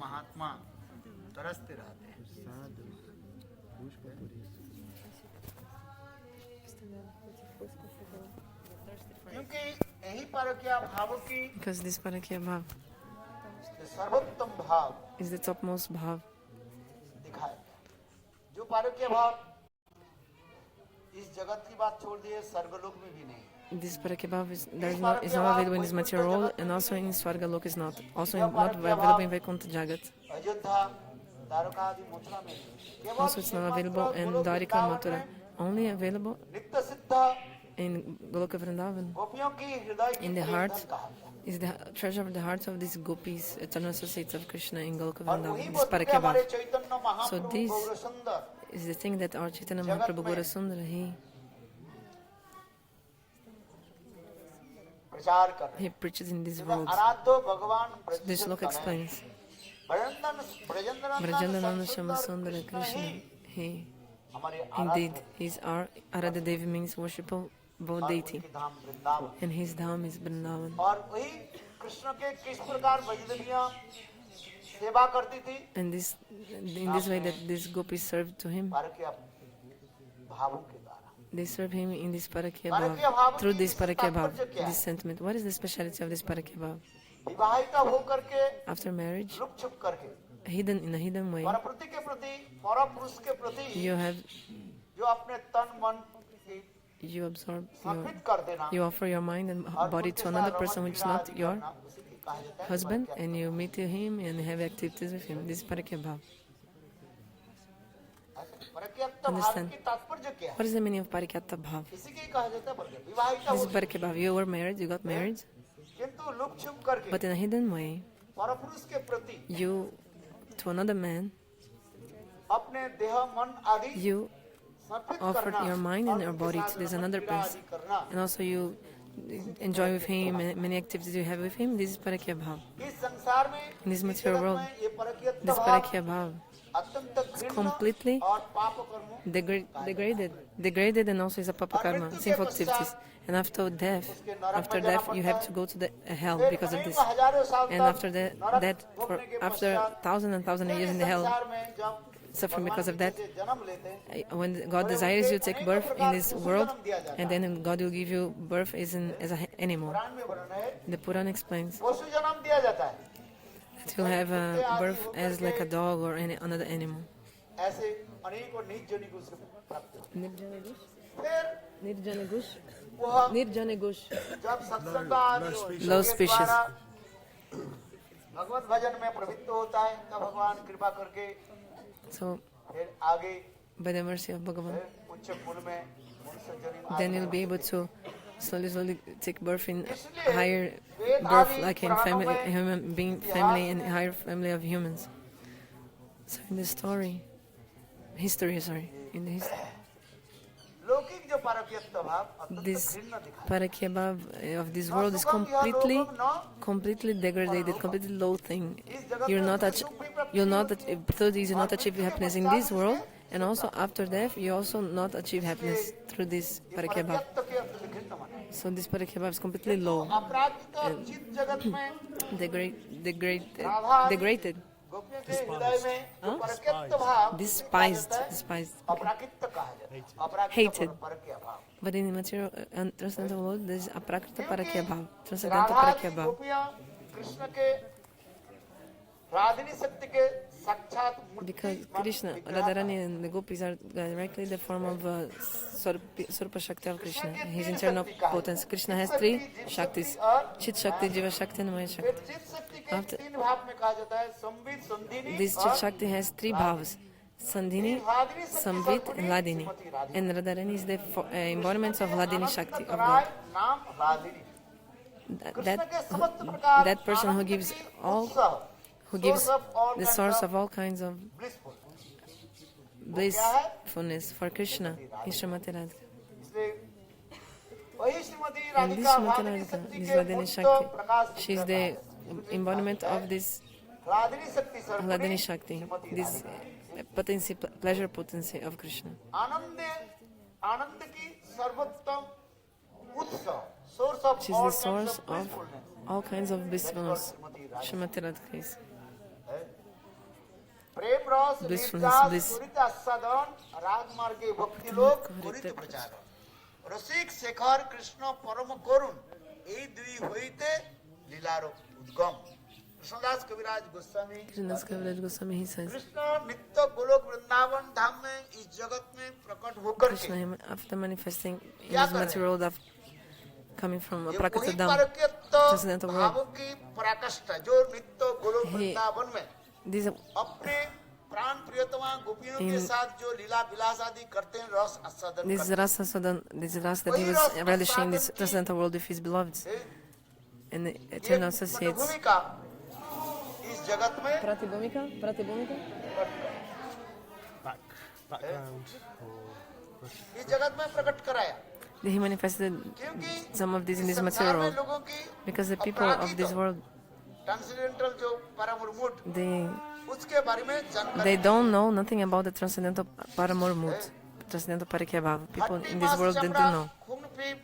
महात्मा तरसते रहते हैं। क्योंकि यही परकीय भाव की, because this parakya bhav सर्वोत्तम भाव is the topmost bhav. दिखाया गया। जो परकीय भाव इस जगत की बात छोड़ दिए, स्वर्गलोक में भी नहीं। This parakya bhav is not available in this material world, and also in Swargalok is not. Also not available in Vaikuntha Jagat. Ayodhya, Dwarka आदि मथुरा में नहीं। Also it's not available in Dwarika Mathura. Only available नित्य सिद्ध in Goloka Vrindavan. गोपियों की हृदय In the hearts is the treasure of the hearts of these gopis, eternal associates of Krishna in Goloka Vrindavan. This parakya bhav. So this is the thing that our Chaitanya Mahaprabhu Gaura Sundara, he preaches in these worlds. So this slok explains. Brajandananda Shama Sundara Krishna, he indeed is our Arada Devi, means worshipable deity, and his dham is Vrindavan. And in this way that these gopis served to him, they serve him in this parakya bhav, through this parakya bhav, this sentiment. What is the speciality of this parakya bhav? After marriage, hidden in a hidden way, you absorb, you offer your mind and body to another person which is not your husband, and you meet him and have activities with him. This is parakya bhav. Understand? What is the meaning of parikyatta bhav? This is parakya bhav. You were married, you got married, but in a hidden way, you, to another man, you offered your mind and your body to this another person, and also you enjoy with him and many activities you have with him. This is parakya bhav. In this material world, this parakya bhav is completely degraded, and also is a papa karma, sinful activities. And after death, you have to go to the hell because of this. And after after thousands and thousands of years in the hell, suffering because of that. When God desires you to take birth in this world, and then God will give you birth as an animal. The Puran explains that you'll have a birth as like a dog or another animal. Nirjanagush. Low species. So, by the mercy of Bhagavan, then you'll be able to slowly take birth in higher birth, like in human being family and higher family of humans. So in the history, in the history, this parakya bhav of this world is completely degraded, completely low thing. Through this you not achieve happiness in this world, and also after death you also not achieve happiness through this parakya bhav. So this parakya bhav is completely low and degraded. Despised, hated. But in the material and transcendental world, there is aprakrita parakya bhav, transcendental parakya bhav. Because Krishna, Radharani and the gopis are directly the form of Swarupa Shakti of Krishna. His internal potency. Krishna has three Shaktis: Chit Shakti, Jiva Shakti, and Maya Shakti. After this Chit Shakti has three bhavas: Sandhini, Samvit, and Ladini. And Radharani is the embodiment of Ladini Shakti of God. That person who gives the source of all kinds of blissfulness for Krishna is Srimati Radhika. And this Srimati Radhika, this Ladini Shakti, she is the embodiment of this Ladini Shakti, this potency, pleasure potency of Krishna. She is the source of all kinds of blissfulness. Srimati Radhika is. রস blissfulness, নির্যাস bliss. করিতে আস্বাদন রাজমার্গে ভক্তি লোক করিতে প্রচার রসিক শেখর কৃষ্ণ পরম করুণ এই দুই হইতে লীলার উদ্গম कृष्णदास कविराज Goswami Krishnadas Kaviraj Goswami, he says, Krishna नित्य गोलोक वृंदावन धाम में इस जगत में प्रकट होकर के Krishna, after manifesting in क्या this कर रहे material world, coming from a ये Prakata वही Dham, परकीयत्व transcendental world, भावों की पराकाष्ठा जो नित्य गोलोक He- वृंदावन में these अपने प्राण प्रियतमा गोपियों के In- साथ जो लीला विलास आदि करते हैं रस आस्वादन this करते rasa sadan, this rasa that he was relishing in this transcendental world with his beloveds हैं and the ये eternal associates. पटभूमि का इस जगत में Pratibhumika? Background इस जगत में प्रकट कराया He manifested क्योंकि some of these in this संसार material में world लोगों की because the people of this world, transcendental जो परमूर्त उसके बारे में जानकारी they don't know nothing about the transcendental paramor mood, transcendental parikya bhava. People in this world, they don't know. खून पीप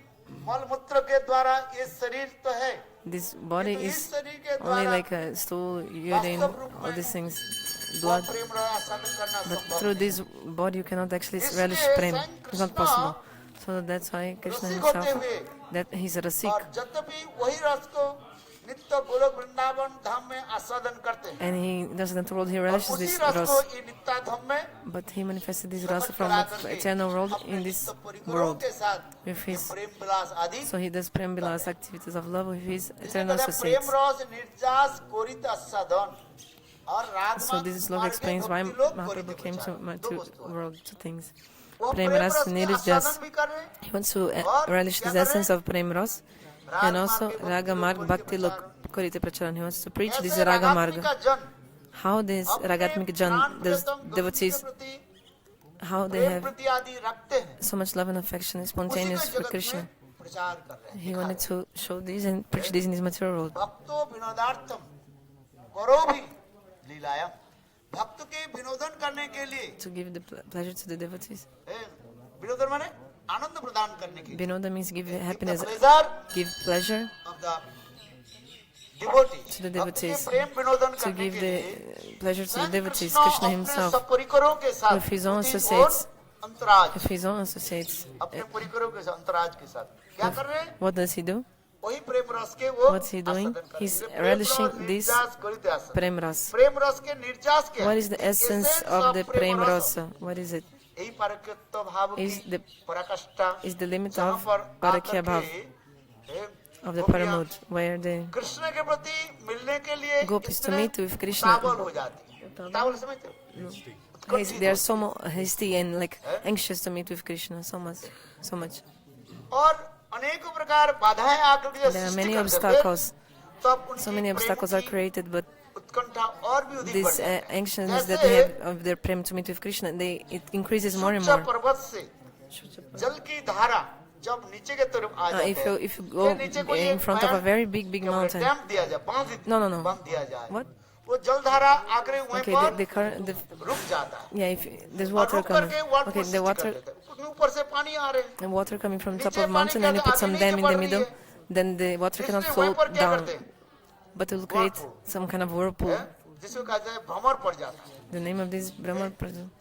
मल मूत्र के द्वारा ये शरीर तो है This body किंतु इस is शरीर के only द्वारा like a stool, urine, all these things, blood. प्रेम रस आस्वादन करना But संभव through this body, you cannot actually relish prem. It's not possible. So that's why Krishna Rasik himself, होते हुए that he's a rasik. और यद्यपि वही रस को नित्य गोलोक वृंदावन धाम में आस्वादन करते हैं And he doesn't the world, he और relishes उसी this रस को ras. ये नित्या धाम में But he manifested this rasa प्रकट from करा the करके eternal world अपने in this नित्य परिकरों world के साथ with ये his. प्रेम विलास आदि So he does prem vilas activities of love with his इसलिए eternal कहते हैं, प्रेम associates. रस निर्जास कोरित आस्वादन और राग So this is love explains why Mahaprabhu came to world to things. Prem ras nirjas. He wants to relish this essence of prem ras and also raga marg bhakti lok korite pracharan. He wants to preach this raga marga. How this ragatmik jan, those devotees, how they have so much love and affection and spontaneous for Krishna. He wanted to show this and preach this in his material world. भक्तो विनोदार्थम करो भी लीलायम भक्त के विनोदन करने के लिए To give the pleasure to the devotees. Vinodan माने आनंद प्रदान करने के लिए Vinoda means give happiness, pleasure give pleasure of the devotees to the devotees. Prem Vinodan To करने give के the लिए pleasure to the devotees, Krishna Krishna अपने himself, सब परिकरों के साथ with his own उसी associates. Ore अंतराज with his own associates. अपने परिकरों के साथ अंतराज के साथ क्या कर रहे हैं What does he do? वही प्रेम रस के वो What's he doing? आस्वादन कर रहे हैं। He's प्रेम relishing रस this निर्जास करिते आस्वादन। Prem ras. प्रेम रस के निर्जास के What is the essence of the Prem rasa? What is it? यही पारक्यत्व भाव Is की the पराकाष्ठा is the limit जहाँ of पर Parakya आकर Bhav, के, of the गोपियाँ paramod, where the कृष्ण के प्रति मिलने के लिए gopis to इतने meet with Krishna. तावल हो जाती है तावल समझते हो? They are so hasty and like anxious to meet with Krishna, so much. और अनेकों प्रकार बाधाएं आकर के There are सृष्टि many कर देते हैं, obstacles. तब उनकी So many Prem obstacles are की created, but उत्कंठा और भी अधिक बढ़ this जाती है। anxiousness that जैसे they have of their prem to meet with Krishna, it increases more and उच्च more. पर्वत से जल की धारा जब नीचे के तरफ आ जाते If हैं, you go फिर नीचे को in एक front of a बांध very big या mountain, डैम दिया जाए, No. बांध दिया जाए, What? वो जल धारा आकर वहीं Okay, पर the रुक जाता है yeah, if there's और water रुक coming. करके वाटर Okay, को the सृष्टि कर water, देते हैं। क्योंकि ऊपर से पानी आ रहे हैं, the water coming from top नीचे of पानी mountain, क्या and you तो put some आगे dam नीचे in the बढ़ रही middle, है, then the water cannot इसलिए flow वहीं पर क्या down, करते हैं, but it will create some kind of whirlpool. हैं? जिसको कहा जाए भ्रमर पड़ जाता है, The name of this Brahma,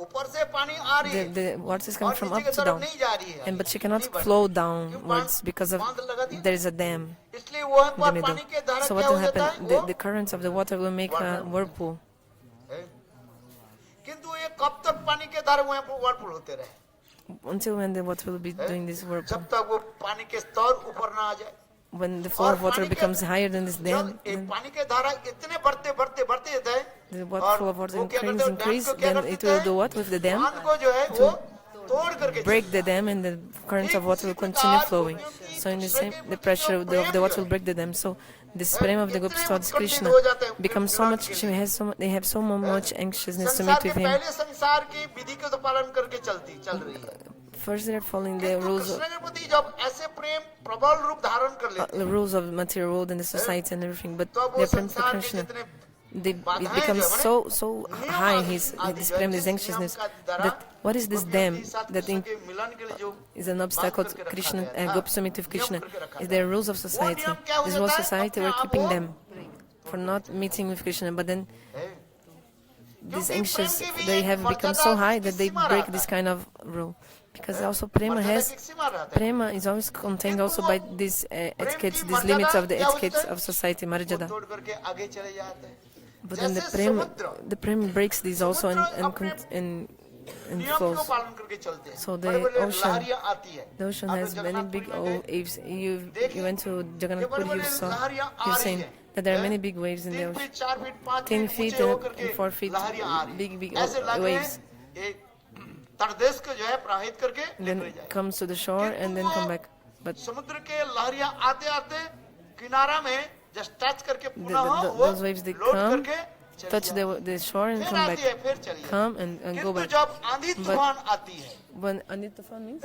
ऊपर से पानी आ रही है the water is coming और from नीचे up की to तरफ down, नहीं जा रही है, and but she cannot नहीं बढ़ flow रही है। downwards because of बांध लगा दिया, there is a dam इसलिए वहाँ in the पर middle. पानी के धारा So क्या what हो will जाता है, happen? वो The currents of the water will make a whirlpool. है। किंतु ये कब तक पानी के धारा वहाँ पर whirlpool होते रहे, Until when the water will be doing this whirlpool? जब तक वो पानी के स्तर ऊपर ना आ जाए। When the flow of water becomes higher than this जब dam, एक then पानी के धारा इतने बढ़ते बढ़ते बढ़ते जाता है, the और flow of water वो क्या करते हैं, increase, डैम को क्या then कर it देते will हैं, do what with the dam? बांध को जो है वो तोड़ करके Break the dam, and the currents of water will continue flowing. So in the same, the pressure of the water will break the dam. So this prem of the gopis towards Krishna becomes so much. They have so much anxiousness to संसार meet के with him. पहले संसार की विधि को तो पालन करके चल रही है, First, they're following the किंतु rules कृष्ण के प्रति जब ऐसे प्रेम प्रबल रूप धारण कर लेते the rules of material world and the society and everything. But तो अब वो their prem for संसार के Krishna, जितने it becomes so high. This prem, this anxiousness. That what is this dam that के मिलन के लिए जो is an obstacle to Krishna, gopis to meet with Krishna? Is there rules of society? These rules of society were keeping them for not meeting with Krishna. But then these anxious, they have become so high that they break this kind of rule. Because also prema is always contained also by these etiquettes, these limits of the etiquettes of society, marjada. But then the prema breaks these also and flows. So the ocean has many big waves. You went to Jagannath Puri, you've seen that there are many big waves in the ocean. 10 feet and 4 feet, big waves. Then comes to the shore and then come back. But those waves, they come, touch the shore and come back. Come and go back. But when Andi Tufan means?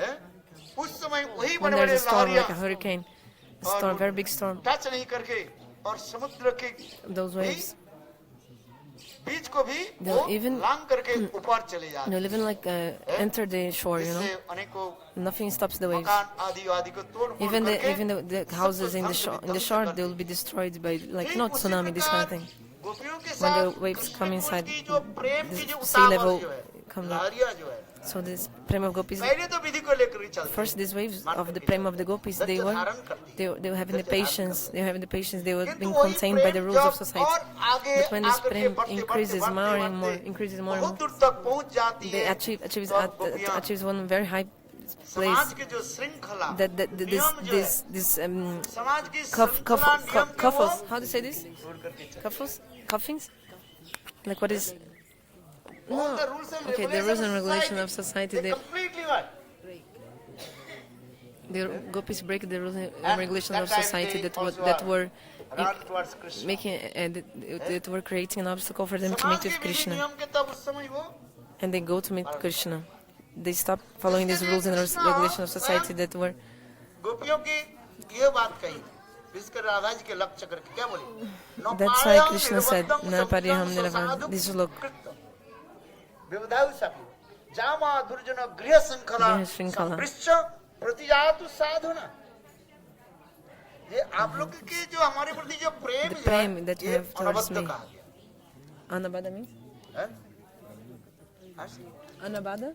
When there's a storm, like a hurricane, a storm, very big storm, those waves, they'll even like enter the shore, you know. Nothing stops the waves. Even the houses in the shore, they'll be destroyed by, like, not tsunami, this kind of thing. When the waves come inside, the sea level comes up. So this prema of gopis, first these waves of the prema of the gopis, they were having the patience, they were being contained by the rules of society. But when this prema increases more and more, they achieves one very high place. That this couples, how do you say this? Cuffings? Like what is? No. Okay, the rules and regulations of society, the gopis break the rules and regulations of society that were making that were creating an obstacle for them to meet with Krishna, and they go to meet Krishna. They stop following these rules and regulations of society that were. That's why Krishna said, "Na pariyaham nirvan." This look. The prem that you have towards me. Anabada means? Anabada?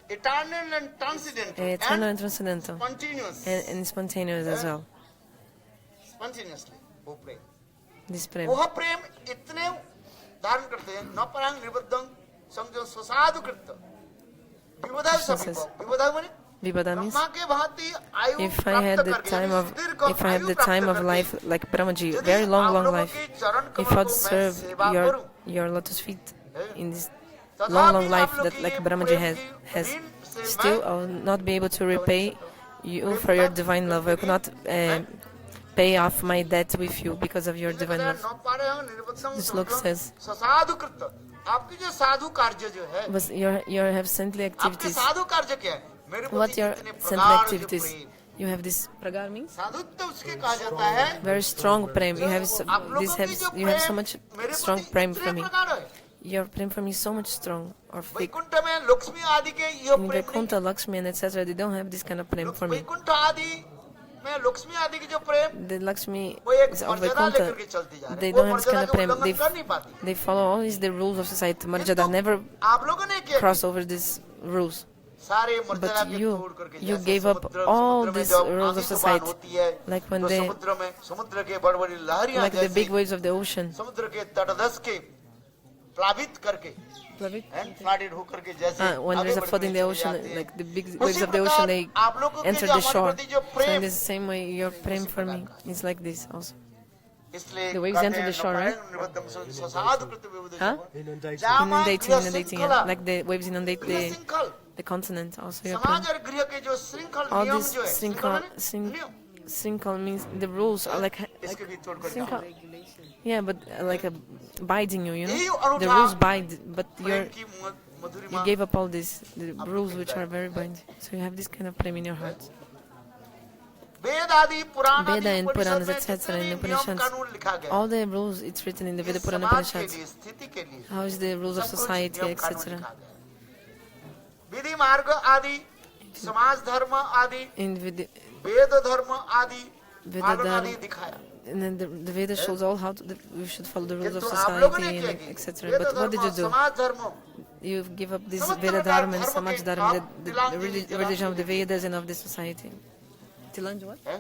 Eternal and transcendental. Eternal and transcendental. Spontaneous. And spontaneous as well. Spontaneously. This prem. वो प्रेम इतने धारण करते हैं न परांग निबद्धं संजो स्वसाधु कृत विवधाव सभी विवधाव माने Vibhada means ब्रह्मा के भांति आयु if I had the time of life like Brahmaji, very long life, if I'd serve your lotus feet in this long life that like Brahmaji has, still I will not be able to repay you for your divine love. I could not pay off my debt with you because of your divine love. This look says, but you have saintly activities. What your saintly activities? You have this pragar means very strong prem. You have so much strong prem for me. Your prem for me is so much strong or thick. In Vaikuntha, Lakshmi and etc., they don't have this kind of prem for me. The Lakshmi of Vaikuntha, they don't have this kind of prem. They follow always the rules of society. Marjada never cross over these rules. But you gave up all these rules of society, like when like the big waves of the ocean. When there's a flood in the ocean, like the big waves of the ocean, they enter the shore. So in the same way, your prem for me is like this also. The waves enter the shore, right? Huh? Inundating, yeah. Like the waves inundate the continent also. Your prem. All this Srinkal means the rules are like Srinkal. Yeah, but like binding you, you know? The rules bind, but you gave up all this, the rules which are very binding. So you have this kind of prem in your heart. Veda and Puranas, etc. in Upanishads, all the rules, it's written in the Veda Purana Upanishads. How is the rules of society, etc. In Veda Dharma, And then the Vedas shows all how we should follow the rules of किंतु आप लोगों ने society क्या and की etc. Veda But what did धर्म you do? समाज धर्म You give up this समस्त Veda प्रकार Dharma and धर्म Samaj के Dharma, आप तिलांजलि religion of the Vedas and of the society. Tilanj what? है?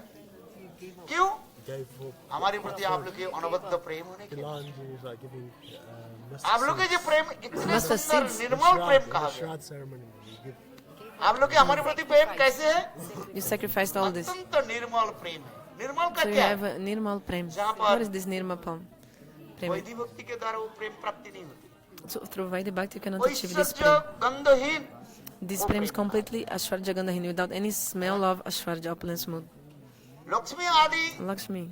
क्यों Gave up. हमारे प्रति आप लोग के अनवद्य प्रेम होने के Tilanjali is like giving आप लोग के जो प्रेम इतने Mustard सुंदर seeds. निर्मल प्रेम कहा गया Shrad ceremony. You give आप लोग के हमारे प्रति प्रेम कैसे है You sacrificed all this. अत्यंत निर्मल प्रेम है निर्मल का So you क्या have है a Nirmal Prem. जहाँ पर- What is this Nirmal Prem? वैदिक भक्ति के द्वारा वो प्रेम प्राप्ति नहीं होती So through Vaidya Bhakti you cannot वो achieve this ऐश्वर्य Prem. गंधहीन This Prem is completely Ashwarja Gandhini without any smell of Ashwarja opulence mood. Lakshmi आदि Lakshmi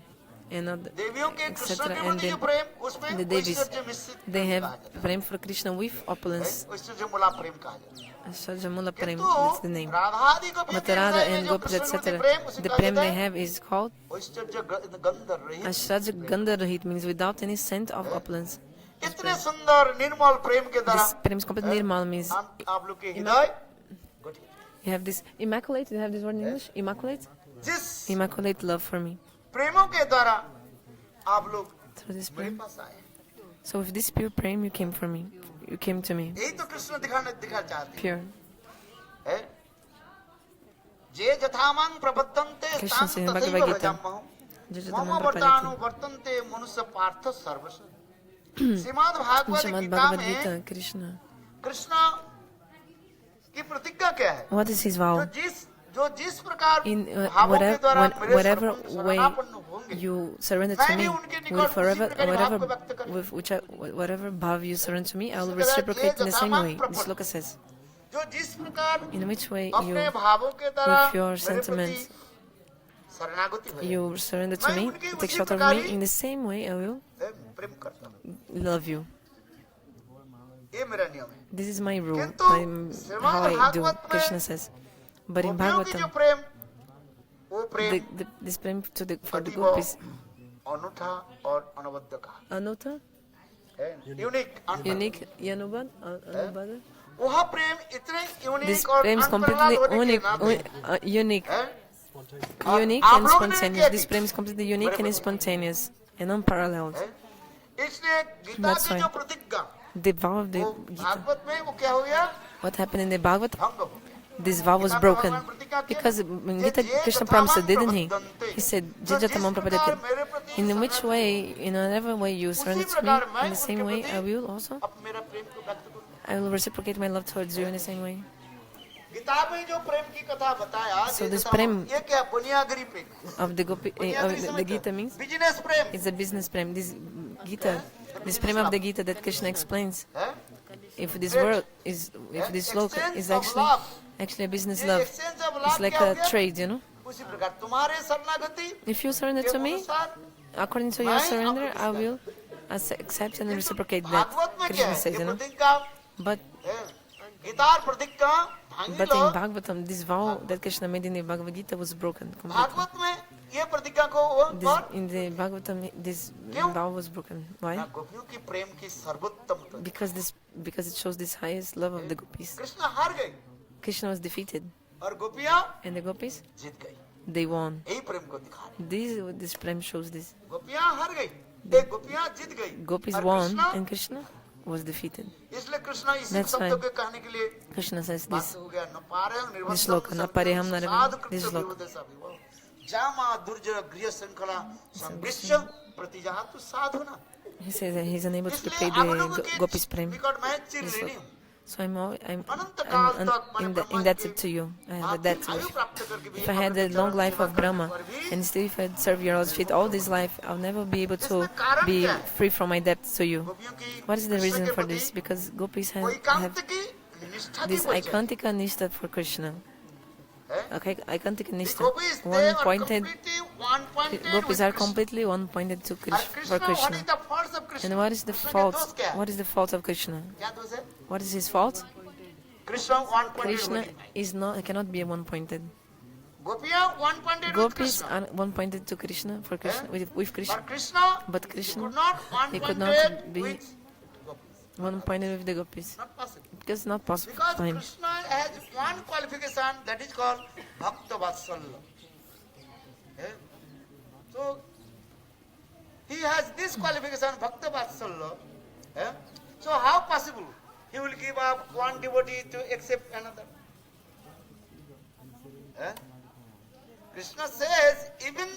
and other, देवियों के कृष्ण etc. के And प्रति जो then प्रेम उसमें the Devis, ऐश्वर्य मिश्रित they have कहा जाता Prem for Krishna with है opulence. ऐश्वर्य मूला प्रेम कहा जाता है Ashwarja Mula Prem, किंतु that's the name. राधादि को But Radha and जो Gopis, कृष्ण के etc. प्रेम उसे The कहा Prem जाता they है have is called ऐश्वर्य गंध रहित Ashwarja Gandha Rahit, means without any scent of opulence. इतने सुंदर निर्मल प्रेम के द्वारा This Prem is completely Nirmal, means आप लोग के हृदय you have this immaculate, you have this word in English? Immaculate? जिस Immaculate love for me. प्रेमों के द्वारा आप लोग Through this मेरे Prem. पास आए So with this pure Prem you came for me. You came to me. यही तो कृष्ण दिखा चाहते Pure. हैं जे जथामंग प्रबद्धन्ते कृष्ण तां से तथैव भगवद गीता। भजाम्यहम् Jajadamam मम वर्तानु वर्तन्ते मनुष्य पार्थ सर्वश श्रीमद् भागवत Srimad गीता Bhagavad में Gita, Krishna. कृष्ण की प्रतिज्ञा क्या है What is his vow? जो जिस प्रकार In भावों के द्वारा मेरे whatever way शरणापन्न होंगे you surrender to me, will forever, whatever bhav you surrender to me, I will reciprocate in the same way. The sloka says, जो जिस प्रकार in which way अपने you, भावों के द्वारा with your मेरे प्रति sentiments, शरणागति हुए you surrender to me, take shelter of me, in the same way I will प्रेम करता हूँ love you. ये मेरा नियम है This is my rule, किंतु how I do, Shrimad Krishna says. But in गोपियों की जो Bhagavatam, प्रेम वो प्रेम this prem for the अतीव gopis, अनूठा और अनवद्य का Anuta, है यूनिक unique, Yanubad, Anubad. वह प्रेम इतने This यूनिक और prem is completely unique, unique and spontaneous. This prem is completely unique and spontaneous and unparalleled. इसलिए गीता That's की why. जो प्रतिज्ञा The vow of the वो Gita, भागवत में वो क्या हो गया what happened in the Bhagavad, भंग हो गया this vow was broken. Because in Gita, Krishna promised it, didn't he? He said, Jajatamam prapadati. In which way, in whatever way you surrender to me, in the same way I will also. अब मेरा प्रेम को व्यक्त करूं I will reciprocate my love towards you in the same way. Gita में जो प्रेम की कथा बताया So ये this कथा- prem ये क्या बुनियागरी प्रेम Of the, of the Gita means, business Prem it's a business prem. This Gita, this prem of the Gita that Krishna explains. है If this word is, if this sloka is actually a business love, exchange of it's love like क्या हो a गया trade, you know. उसी प्रकार तुम्हारे शरणागति If you surrender के to me, अनुसार according to your surrender, I will accept and reciprocate that. Bhagavat में क्या Krishna है says, ये you know. प्रतिज्ञा But है गीता प्रतिज्ञा भांगी but low in Bhagavatam, this vow that Krishna made in the Bhagavad Gita was broken completely. Bhagavat में ये प्रतिज्ञा को वो This, और in the Bhagavatam, this क्यों? vow was broken. Why? ना गोपियों की प्रेम की सर्वोत्तम Because it shows this highest love of the gopis. Krishna हार गए Krishna was defeated, और गोपियां and the gopis, जीत गई they won. यही प्रेम को दिखा रहे This prem shows this. गोपियां हार गई एक गोपियां जीत गई Gopis और won, Krishna and Krishna was defeated. इसलिए कृष्ण इसी That's शब्दों why के कहने के लिए Krishna says बात this. हो गया न पारे This sloka, न pareham narvam, this sloka. Jama दुर्जय गृह श्रृंखला संवृश्य प्रतिजातु साधुना He says that he's unable to इसलिए repay आप the लोगों के gopis prem. बिकट मैं चिर This ऋणी sloka. हूँ So I'm अनंत काल तक मैंने in ब्रह्मा indebted की to you. I have a आपकी debt to आयु you. प्राप्त करके भी If I had the अपने long चरण life सेवा of Brahma, करने पर भी and still if I'd served your Lord's feet all this life, I'll never be able to इसमें कारण be क्या है? free from my debt to you. गोपियों की What is the Krishna reason के for प्रति this? Because gopis कोई have Kant की निष्ठा की this परिचय Ikantika Nishta for Krishna. है Okay, Ikantika The Nishta. gopis they One are pointed, completely one pointed gopis with are Krishna. completely one pointed to और Krishna, for Krishna what Krishna. is the faults of Krishna And what is the Krishna के fault? दोष क्या है? What is the fault of Krishna? क्या दोष है What is his fault? Krishna one pointed Krishna with is not, cannot be one pointed. गोपियां one pointed with Gopis Krishna are one pointed to Krishna, for Krishna, with Krishna. but Krishna But he Krishna, could not one he could pointed not be with gopis one pointed with the gopis. not possible Because it's not possible because for him. Krishna has one qualification that is called bhakta vatsalya है? तो he has this qualification, Bhakta Vatsalya. So how possible he will give up one devotee to accept another? Krishna says, even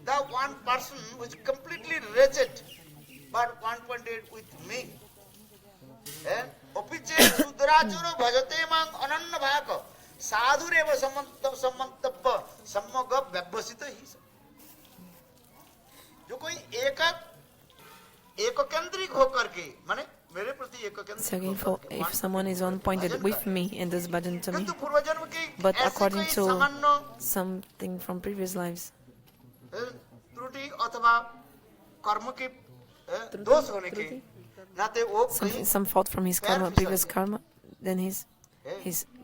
the one person who is completely wretched but one-pointed with me. Opiche sudracharo bhajate mang ananna bhaka sadhureva sammantappa sammaga vyabhasita hi. जो कोई एककेंद्रिक होकर के माने मेरे प्रति एककेंद्रिक So again, होकर के if someone is one pointed with me and does bhajan to me, किंतु पूर्वजन्म की but ऐसी according कोई to सामान्य something from previous lives, त्रुटि अथवा कर्म के दोष होने के नाते वो कहीं some fault from his karma, previous karma, then his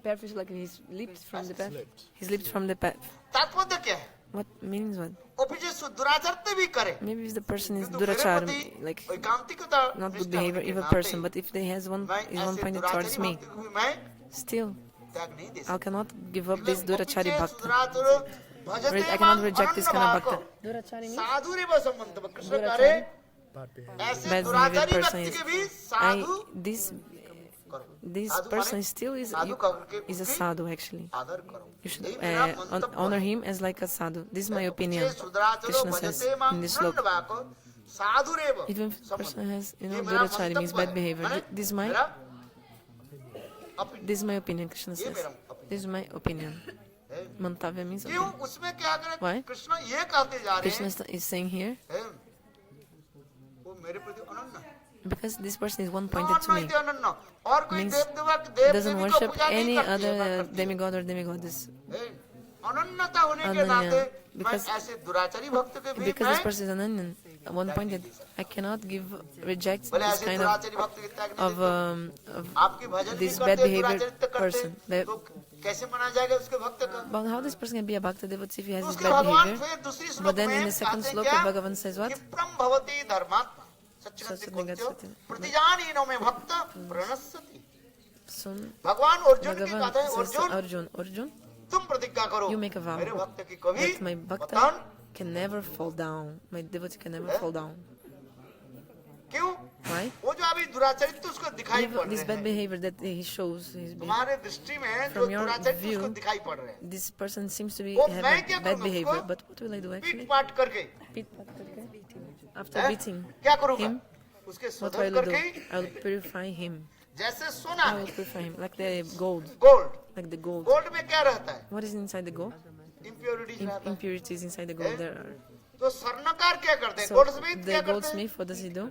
perfect, like he's leaped from the path. He's leaped from the path. तात्पर्य क्या है? What means what? ऑफिस दुराचरते भी करे Maybe if the person is किंतु मेरे durachar, प्रति like एकांतिकता not good निष्ठा behavior, होने के evil नाते person, but if they has one मैं is one ऐसे pointed दुराचारी towards me, भक्त को भी मैं still त्याग नहीं दे I सकता। cannot give up this durachari bhakta. दुराचरो भजते I cannot मां reject this kind of अनन्य bhakta. भाको। साधु रे बस संबंध कृष्ण कह रहे Bad behavior. ऐसे Bad दुराचारी behavior व्यक्ति person के भी is Sadhu this Sadhu person माने still is साधु करके is a उसकी sadhu actually. आदर करो। You should यही मेरा मंतव्य honor है। him as like a sadhu. This is my opinion. पीछे सुधराचरो Krishna says भजते मां in this अनन्य slok. भाको साधु रे बस Even if the संबंध। person has, ये मेरा durachari means मंतव्य bad है। behavior. माने This is मेरा this is my opinion. Krishna ये says. मेरा opinion This is my opinion. है। Mantavya means क्यों opinion. उसमें क्या करें? Why? कृष्ण ये कहते जा रहे Krishna हैं is saying here वो मेरे प्रति अनन्य है। because this person is one pointed to me. अनन्य अनन्य और कोई Means देव देवक देव doesn't देवी को worship पूजा नहीं any करती है, other मैं करती हूँ। demigod or demigoddess. अनन्यता होने के Ananya, नाते मैं because- ऐसे दुराचारी भक्त के भी Because this मैं person is an onion, one pointed, I cannot reject बोले this ऐसे kind of दुराचारी भक्त की त्याग नहीं of, देते। आपकी भजन भी this करते bad हैं, behavior दुराचरित करते person. हैं, तो कैसे मना जाएगा उसके भक्त का? But how this person can be a bhakta devotee if he has this उसके bad भगवान behavior? फिर दूसरी श्लोक But then में in the second कहते हैं sloka, क्या? Bhagavan says what? क्षिप्रम भवति धर्मात्मा सच्चिदानंद सच्चिदानंद कोत्यो सत्य। प्रतिजानीनो में भक्त प्रणश्यति। So भगवान अर्जुन की Bhagavan कहता है says to अर्जुन Arjun, तुम प्रतिज्ञा करो you make a vow मेरे भक्त की कभी that my bhakta पतन can never fall down. My devotee can never fall down. क्यों? Why? वो जो अभी दुराचरित उसको दिखाई Even पड़ this रहे bad हैं behavior that he shows, तुम्हारे दृष्टि में जो From your दुराचरित view, उसको दिखाई पड़ रहे हैं this person seems to be वो have मैं क्या a bad करूंगा behavior. उसको? But what will I do पीट actually? पाट करके After हैं? beating क्या करूंगा him, उसके what शोधन will I do? करके I will purify him. जैसे सोना I will purify him like the gold, gold like the gold. Gold में क्या रहता है What is inside the gold? Impurities रहता है Impurities inside the gold. There are. तो स्वर्णकार क्या करते हैं So गोल्डस्मिथ क्या the करते हैं goldsmith, what does he do?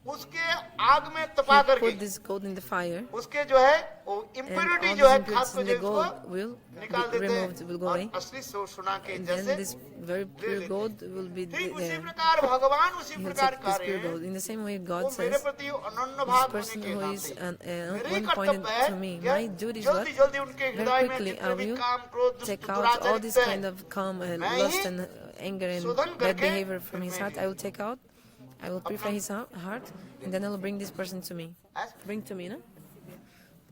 उसके आग में तपा He करके put this gold in the fire, उसके जो है वो and इम्प्योरिटी all जो है these खाद impurities को in जो the उसको gold will निकाल be देते removed, will हैं go और away. असली सोना के And जैसे then this very pure gold will be ठीक उसी there. प्रकार भगवान उसी He will प्रकार take का this pure रहे gold. In the same way, वो God मेरे says, प्रति अनन्य this भाव होने person के who is नाते मेरे ही one कर्तव्य pointed है to me, क्या? my duty is what? जल्दी जल्दी उनके Very हृदय में quickly, जितने I भी will काम क्रोध take out all this kind दुराचरित of calm and मैं lust he and anger and शोधन bad करके behavior from his मैं heart. I will take out. I will purify his heart, and then I will bring this person to me. Bring to me, no?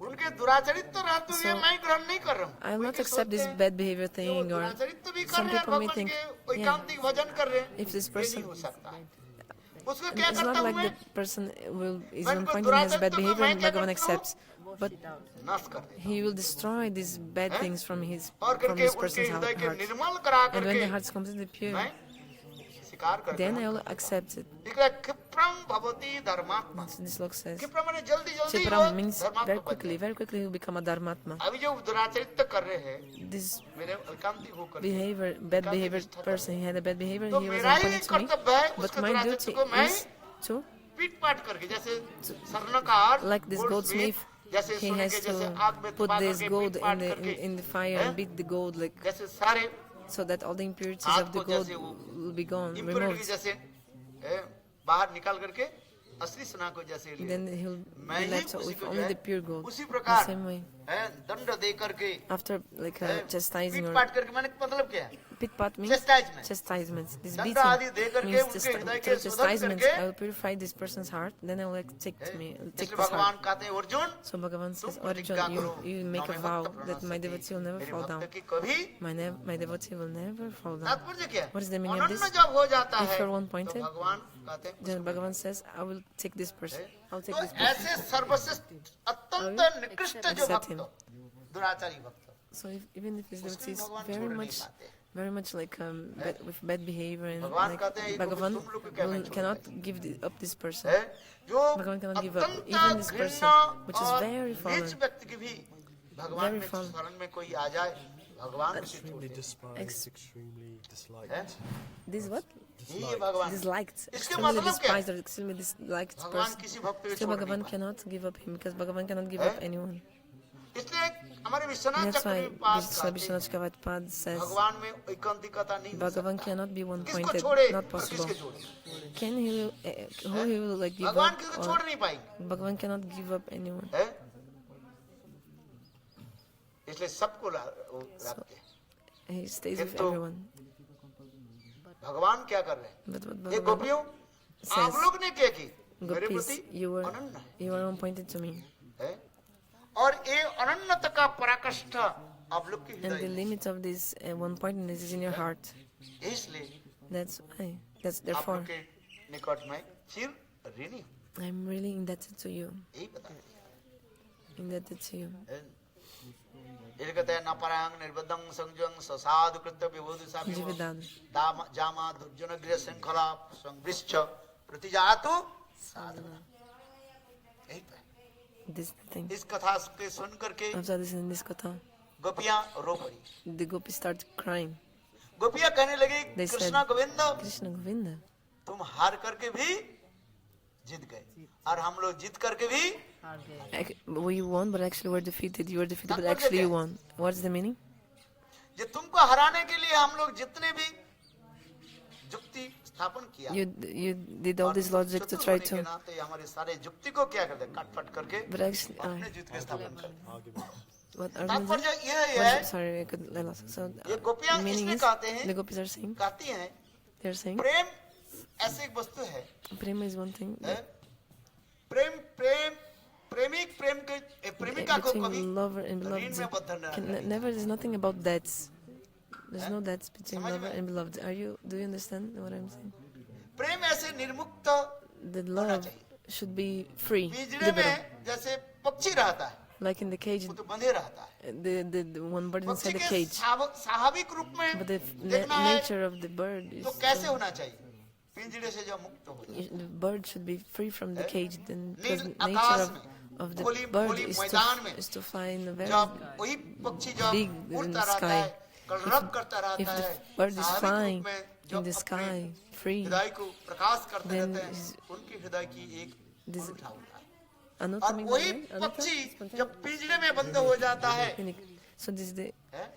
उनके दुराचरित तो रहते हुए So, मैं ग्रहण नहीं कर रहा हूँ I will not कोई accept this सोचते हैं, bad behavior वो thing, or दुराचरित तो भी कर some रहे हैं people may भगवान think, के yeah, एकांतिक भजन कर रहे हैं if this ये person, नहीं हो सकता है उसको क्या it's करता not हूँ like मैं the person is मैं one उनको point and has दुराचरित bad को behavior मैं and क्या Bhagavan करता हूँ? accepts, but नाश कर देता he will destroy these bad things from और करके this उनके person's हृदय के heart. निर्मल करा And when करके the heart is completely pure, मैं स्वीकार करता then हूँ I will accept it. ठीक है क्षिप्रम भवति धर्मात्मा So this Lok says, क्षिप्रम माने जल्दी जल्दी Chipram means धर्मात्मा very बन quickly he will become a dharmatma. जाए। अभी जो दुराचरित कर रहे हैं This मेरे एकांतिक होकर behavior, bad behavior person, he had a bad behavior, तो he was मेरा ही appointed to me. कर्तव्य है But उसके my दुराचरित duty को मैं is to, पीट पाट करके जैसे स्वर्णकार like this goldsmith, जैसे he सोने has के जैसे to आग में put तपा this करके gold पीट पाट in करके the fire and beat the gold, like जैसे सारे so that all the impurities आग of the को gold जैसे वो will be gone, impurity removed. जैसे बाहर निकाल करके असली सोना को जैसे ले Then he'll मैं be ही left उसी with को जो only है the pure gold. उसी The प्रकार same way, दंड दे करके after like chastising पीट or पाट करके मैंने मतलब क्या है Pitpat means Chastisement. chastisements. This दंड beating आदि दे करके means उनके हृदय के through शोधन chastisements. करके, I will purify this person's heart. Then I will take इसलिए this भगवान heart. कहते हैं अर्जुन So Bhagavan says, तुम प्रतिज्ञा Arjun, करो you make a "न मैं vow भक्त that my प्रणश्यति", devotee will never मेरे fall भक्त down. की कभी My devotee will never fall down. तात्पर्य क्या है? What is the meaning of अनन्य this? जब हो जाता If है you're one तो pointed, भगवान कहते हैं then Bhagavan says, I will take this person. I'll take तो this person. ऐसे सर्वश्रेष्ठ अत्यंत निकृष्ट जो Accept भक्त him. दुराचारी भक्त So even if this devotee is भगवान very छोड़ नहीं much, पाते। very much like with bad behavior and भगवान like कहते हैं, "ये Bhagavan तुम लोग को क्या मैं छोड़ cannot give up this person. है जो Bhagavan cannot give up. अत्यंत Even this घृणा person, which is और very नीच fallen, व्यक्ति की भी भगवान very में fallen. शरण में कोई आ जाए भगवान उसे छोड़ Extremely दे। despised, extremely disliked. हैं? this what? ये भगवान Disliked, इसके extremely मतलब क्या है? despised or extremely disliked भगवान person. किसी भक्त को Still छोड़ नहीं Bhagavan पाते। cannot give up him because Bhagavan cannot give हैं? up anyone. इसलिए हमारे Vishwanath That's why चक्रपाद Vishwanath Chakravati says भगवान में एकांतिकता नहीं हो Bhagavan सकता। cannot be one किसको pointed, छोड़े not और possible. किसके छोड़े? Can he, who he will like give भगवान up? किसको Or छोड़ नहीं पाएंगे Bhagavan cannot give up anyone. है? इसलिए सबको वो रखते हैं। He stays with किंतु everyone. भगवान क्या कर रहे हैं? But what ये Bhagavan गोपियों आप says, लोग ने क्या की मेरे Gopis, प्रति you were अनन्य one pointed to me. है और ये अनन्यता का पराकाष्ठा आप लोग की And the हृदय में। limit of this one pointedness is in your heart. इसलिए That's why. That's आप therefore लोग के निकट में चिर ऋणी हूं। I'm really indebted to you. यही बता दिया Indebted to you. है। ये कहते हैं नपरांग निर्बद्धं संजं ससाधु कृत्य विभूति सामिव Jividan. जामा दुर्जन गृह श्रृंखला संवृश्च प्रतिजातु साधना। यही तो है। This is the thing. इस कथा के सुन करके After listening to this katha, गोपियां रो पड़ी। the gopis start crying. गोपियां कहने लगी They said, Krishna Govind Krishna Govinda, तुम हार करके भी जीत गए और हम लोग जीत करके भी we won, but actually we're defeated. You were defeated, but actually you won. What's the meaning? जो तुमको हराने के लिए हम लोग जितने भी जुक्ति स्थापन किया You did all और this logic to चतुर try होने के to, नाते हमारे सारे जुक्ति को क्या करते काट-पट करके but actually, अपने जीत के स्थापन करते Argument. what are तात्पर्य यह है Sorry, I lost. So, ये गोपियां meaning इसलिए is, कहते हैं the gopis are saying, कहती हैं they're saying, प्रेम ऐसी एक वस्तु है prema is one thing. है? प्रेम प्रेम प्रेमिक प्रेम के प्रेमिका को कभी Between lover and ऋण beloved, में बंधन न can, रहे। never, there's nothing about debts. There's no debts between lover and beloved. Do you understand what I'm saying? प्रेम ऐसे निर्मुक्त The love should be free, पिंजरे liberal. में जैसे पक्षी रहता है Like in the cage, वो तो बंधे रहता है the one bird पक्षी inside the के cage. स्वाभाविक रूप में But the देखना है nature of the bird is तो कैसे होना चाहिए पिंजरे से जब मुक्त हो जाए the bird should be free from the cage. Then because nil the Akash nature में of the खुली bird खुली is मैदान में to fly in a very जब वही पक्षी जब big in उड़ता the रहता sky. है कलरव करता If रहता the है bird is स्वाभाविक flying रूप में in जब the अपने sky free, हृदय को प्रकाश करते then रहते हैं is- उनके हृदय की एक this- अनूठा होता है Another और means वही what? Another? पक्षी जब पिंजरे में बंद हो जाता है Unique. So this is the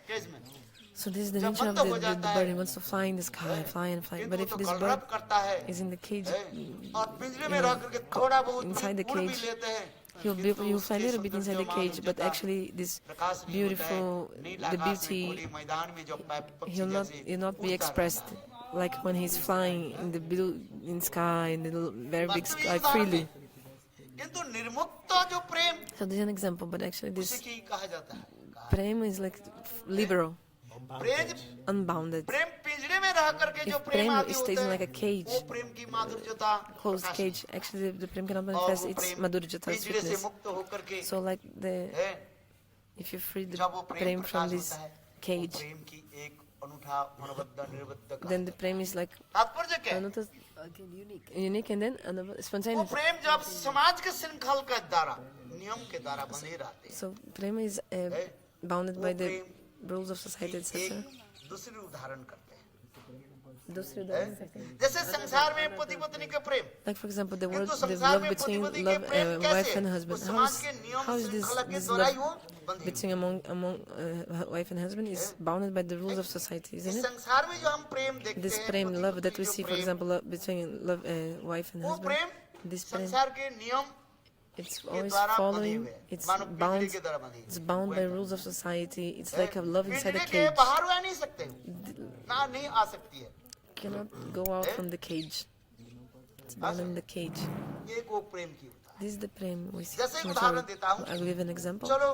cage में nature जब of बंद हो the जाता bird. है He wants to fly in the sky, fly and fly. किंतु But वो if तो this कलरव bird करता है is in the cage, और पिंजरे में रह करके थोड़ा बहुत inside the उड़ भी cage, लेते हैं he'll fly a उसके little bit inside the सौंदर्य cage, but माधुर्यता actually this प्रकाश नहीं beautiful, होता है। नील the आकाश में beauty, खुले मैदान में जो पक्षी he'll जैसे not be उड़ता expressed रहता like when he's flying in the blue in sky, in the very big वास्तविक sky उदाहरण freely. है। किंतु निर्मुक्त जो प्रेम So this is an example, but actually उसी this की कहा जाता है prema is like liberal, Prem unbounded. प्रेम पिंजरे में रह करके जो If प्रेम prema आदि stays होता in like a है cage, वो प्रेम की माधुर्यता closed Prakash cage, actually the prema cannot और manifest वो its प्रेम madhurjata, its पिंजरे से sweetness. मुक्त होकर के So like है if you free the जब वो प्रेम prema from प्रकाश this होता है वो cage, प्रेम की एक अनूठा मनबद्ध निर्बद्ध then the prema is like तात्पर्य क्या है another unique and then another वो spontaneous. प्रेम जब समाज के श्रृंखल के द्वारा नियम के द्वारा बंधे रहते हैं So prema is bounded by the rules of society, etc. एक दूसरी उदाहरण करते हैं दूसरे जैसे संसार में पति पत्नी का प्रेम Like for example, the किंतु love संसार में between पति पत्नी के प्रेम wife कैसे and वो husband. समाज के नियम How is this श्रृंखला के this द्वारा ही love वो बंधे between among wife and husband is bounded by the rules of society, इस isn't it? संसार में जो हम प्रेम देखते This हैं prem पति love that पत्नी we जो see, for Prem, example, between wife and वो husband, प्रेम this prem, संसार के नियम it's के always द्वारा बंधे following, हुए हैं। it's मानो पिंजरे bound, के द्वारा बंधे it's हुए bound by हैं। rules of society. It's like a love inside a पिंजरे के cage. बाहर आ नहीं सकते ना नहीं आ सकती है। Cannot go out from the cage. It's bound in the cage. ये वो प्रेम की होता है। This is the prem we see. जैसे एक उदाहरण देता हूँ। I'll give an example. चलो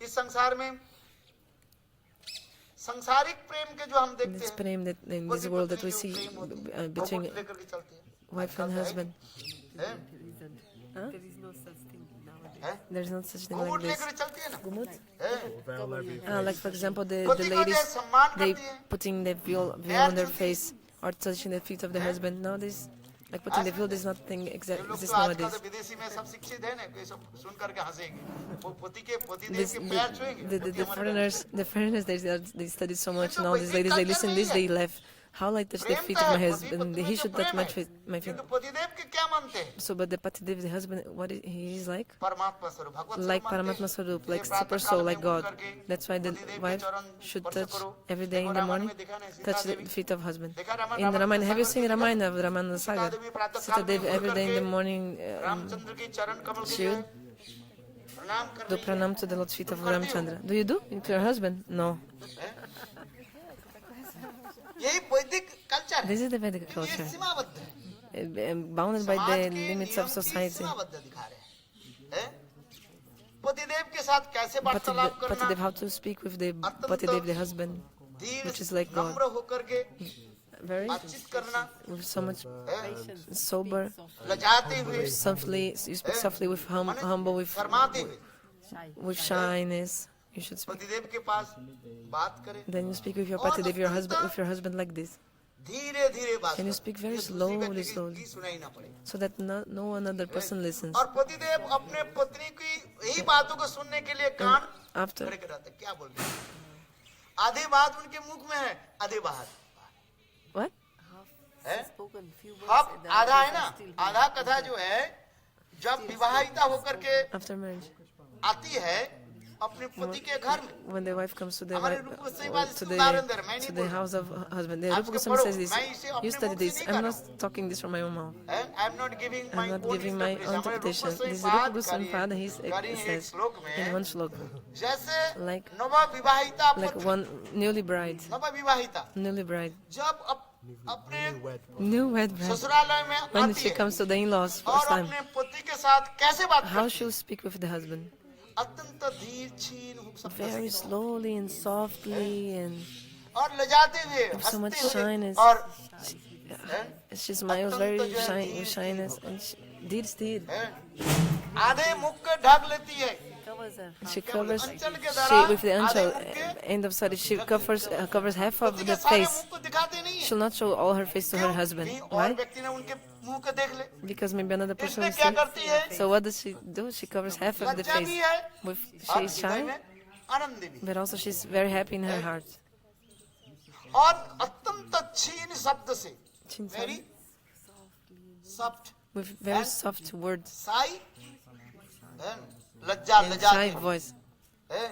इस संसार में सांसारिक प्रेम के जो हम देखते This हैं, prem that in this पति world that पत्नी we जो see प्रेम होती है, between घमंड लेकर के चलते हैं। wife and husband. हैं? Huh? हैं? There's not such thing घूंघट like लेकर this. चलती है ना। Gumut? हैं? Like for example, the पति को ladies, जो सम्मान they करती हैं, putting the veil on their face or touching the feet of the husband. Nowadays, like putting the veil is not thing ये exact लोग this तो आजकल nowadays. तो विदेशी में सब शिक्षित है ना, ये सब सुन करके हंसेंगे। वो पतिदेव This, के पैर छुएंगे। the foreigners, they study so much, and all these ladies, they listen this, they laugh. How I touch the Prem feet तो of है, my पति husband, पत्नी he में should जो touch प्रेम my है, feet, my feet. किंतु पतिदेव के क्या मानते हैं? So, but the Patidev, the husband, what he is like? परमात्मा स्वरूप, भगवत Like स्वरूप मानते Paramatma हैं। Swarup, ये like प्रातः super काल soul, में like उठ God. करके That's why the पतिदेव के wife चरण should स्पर्श touch करो। every day in देखो the रामायण morning, में देखा ना, Sita touch the Devi. feet of husband. देखा Ramayan In the Ramayana, have you Sagar seen में देखा? Ramayana of Ramana Sita Saga? देवी प्रातः Sita काल में Devi उठ every day in the करके morning रामचंद्र के चरण कमल के she जो would है, प्रणाम कर do रही है। pranam to the Lord's feet of तुम करती हो? Ramchandra. Do you do? To your husband? No. यही वैदिक कल्चर है। This is the Vedic ये culture, सीमाबद्ध है। bounded by समाज the के limits नियम of की society. सीमाबद्ध दिखा रहे हैं। हैं? पतिदेव के साथ कैसे Patidev, वार्तालाप करना, Patidev, how to speak with the Patidev, the husband, धीर which is like God. नम्र होकर के Very, बातचीत करना, with so much हैं? sober, लजाते हुए, softly, you speak softly with humble, with शर्माते हुए shyness. You should speak. पतिदेव के पास बात करें। Then you speak with your Patidev, with your husband like this. धीरे धीरे बात Can you करें। speak very ये दूसरी slowly, व्यक्ति की slowly? सुनाई ना पड़े। So that no another person listens. और पतिदेव अपने पत्नी की यही बातों को सुनने के लिए कान After, खड़े कर रहते हैं। क्या बोल रहे हैं? आधी बात उनके मुख में है, आधी बाहर what? है। अब आधा है ना, आधा कथा जो है, जब विवाहिता होकर के After marriage, आती है अपने पति के घर में, when the wife comes to the हमारे wife, रूप में सही बात, to इसके उदाहरण दे रहे, मैं the नहीं to बोल the रहा। house of husband, the आप Rupa इसको Goswami पढ़ो, says this. मैं इसे अपने You study मुख से this. नहीं I'm कर not रहा हूँ। talking this from my own mouth. I'm not giving my I'm not own giving my own interpretation. interpretation. हमारे This रूप Rupa से Goswami बात Father, करी he है एक says श्लोक in में, one slok, जैसे like नवा विवाहिता like पत्नी, one newly bride, जब अपने newlywed bride, ससुरालय में when आती she है comes to the in-laws और first time, अपने पति के साथ कैसे बात how करती she'll है, speak with the husband. अत्यंत धीर छीन शब्द Very से slowly and softly, and और लजाते हुए with so much हंसते हुए shyness. और She smiles very with shyness, and dear, आधे मुख को ढक लेती है, she covers अंचल के she दौरान with the आधे anchor मुख के end of sari. She covers half of पति के the सारे face. मुख को दिखाते नहीं है। She'll not show all her face to her husband. कहीं और Why? व्यक्ति ने उनके मुंह को देख ले, Because maybe another person इसमें will क्या see. करती है, So what does she do? She covers half of the लज्जा भी face. है With और she's हृदय shy, में आनंद भी, but also she's very happy in her heart. और अत्यंत छीन शब्द से, Chin very soft, with very soft words, Sai, लज्जा and shy लजाते voice. हैं,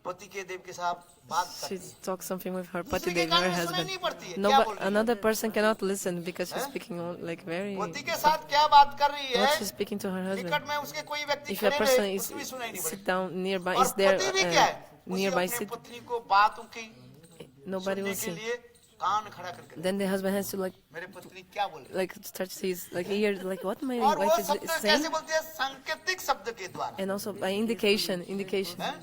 पति के देव के साथ बात She करती है। talks something with her दूसरे Patidev, के कान her में सुनाई husband. नहीं पड़ती है, No, क्या but बोल रही है? another person cannot listen because she's speaking like very. पति के साथ क्या बात कर रही है, What she's speaking to her husband. निकट में उसके कोई व्यक्ति If a खड़े person रहे, is उसको भी सुनाई नहीं sit पड़ेगी। down nearby, और is there पति भी क्या है, उसे nearby अपने sit, पत्नी को बातों की nobody सुनने will के see. लिए कान खड़ा करके, Then the husband has to मेरे पत्नी क्या बोल रही है, like touch his like ear, like what my और वो wife is शब्द saying, कैसे बोलते हैं, सांकेतिक शब्द के द्वारा, and also by indication.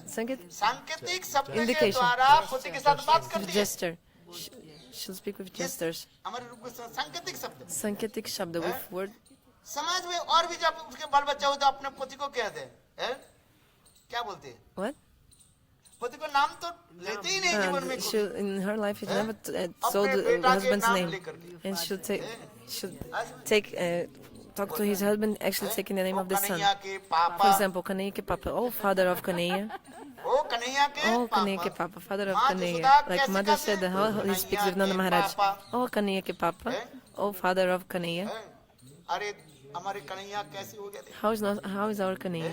Sanket, सांकेतिक शब्द के Indication. द्वारा पति के साथ बात with करती है। gesture. She'll speak with gestures. हमारे रूप में सांकेतिक शब्द, Sanketik shabda with word. समाज में और भी जब उसके बाल बच्चा हो तो अपने पति को कहते हैं, क्या बोलते हैं, What? पति को नाम तो लेते ही नहीं जीवन में She in her life, she never अपने told the बेटा के husband's नाम name, लेकर के, and she'll take talk to his husband, actually taking the name of the son. Kanhaiya के For पापा, example, Kanaya ke Papa, oh father of Kanaya, ओ कन्हैया के oh Kanaya ke पापा, Papa, father of माँ Kanaya. Jasoda Like कैसे mother कहते said, हैं? how he speaks with Nanda Kanhaiya के Maharaj. पापा, Oh Kanaya ke Papa, oh father of Kanaya. हैं? अरे हमारे कन्हैया कैसे हो गए थे, How is our Kanaya?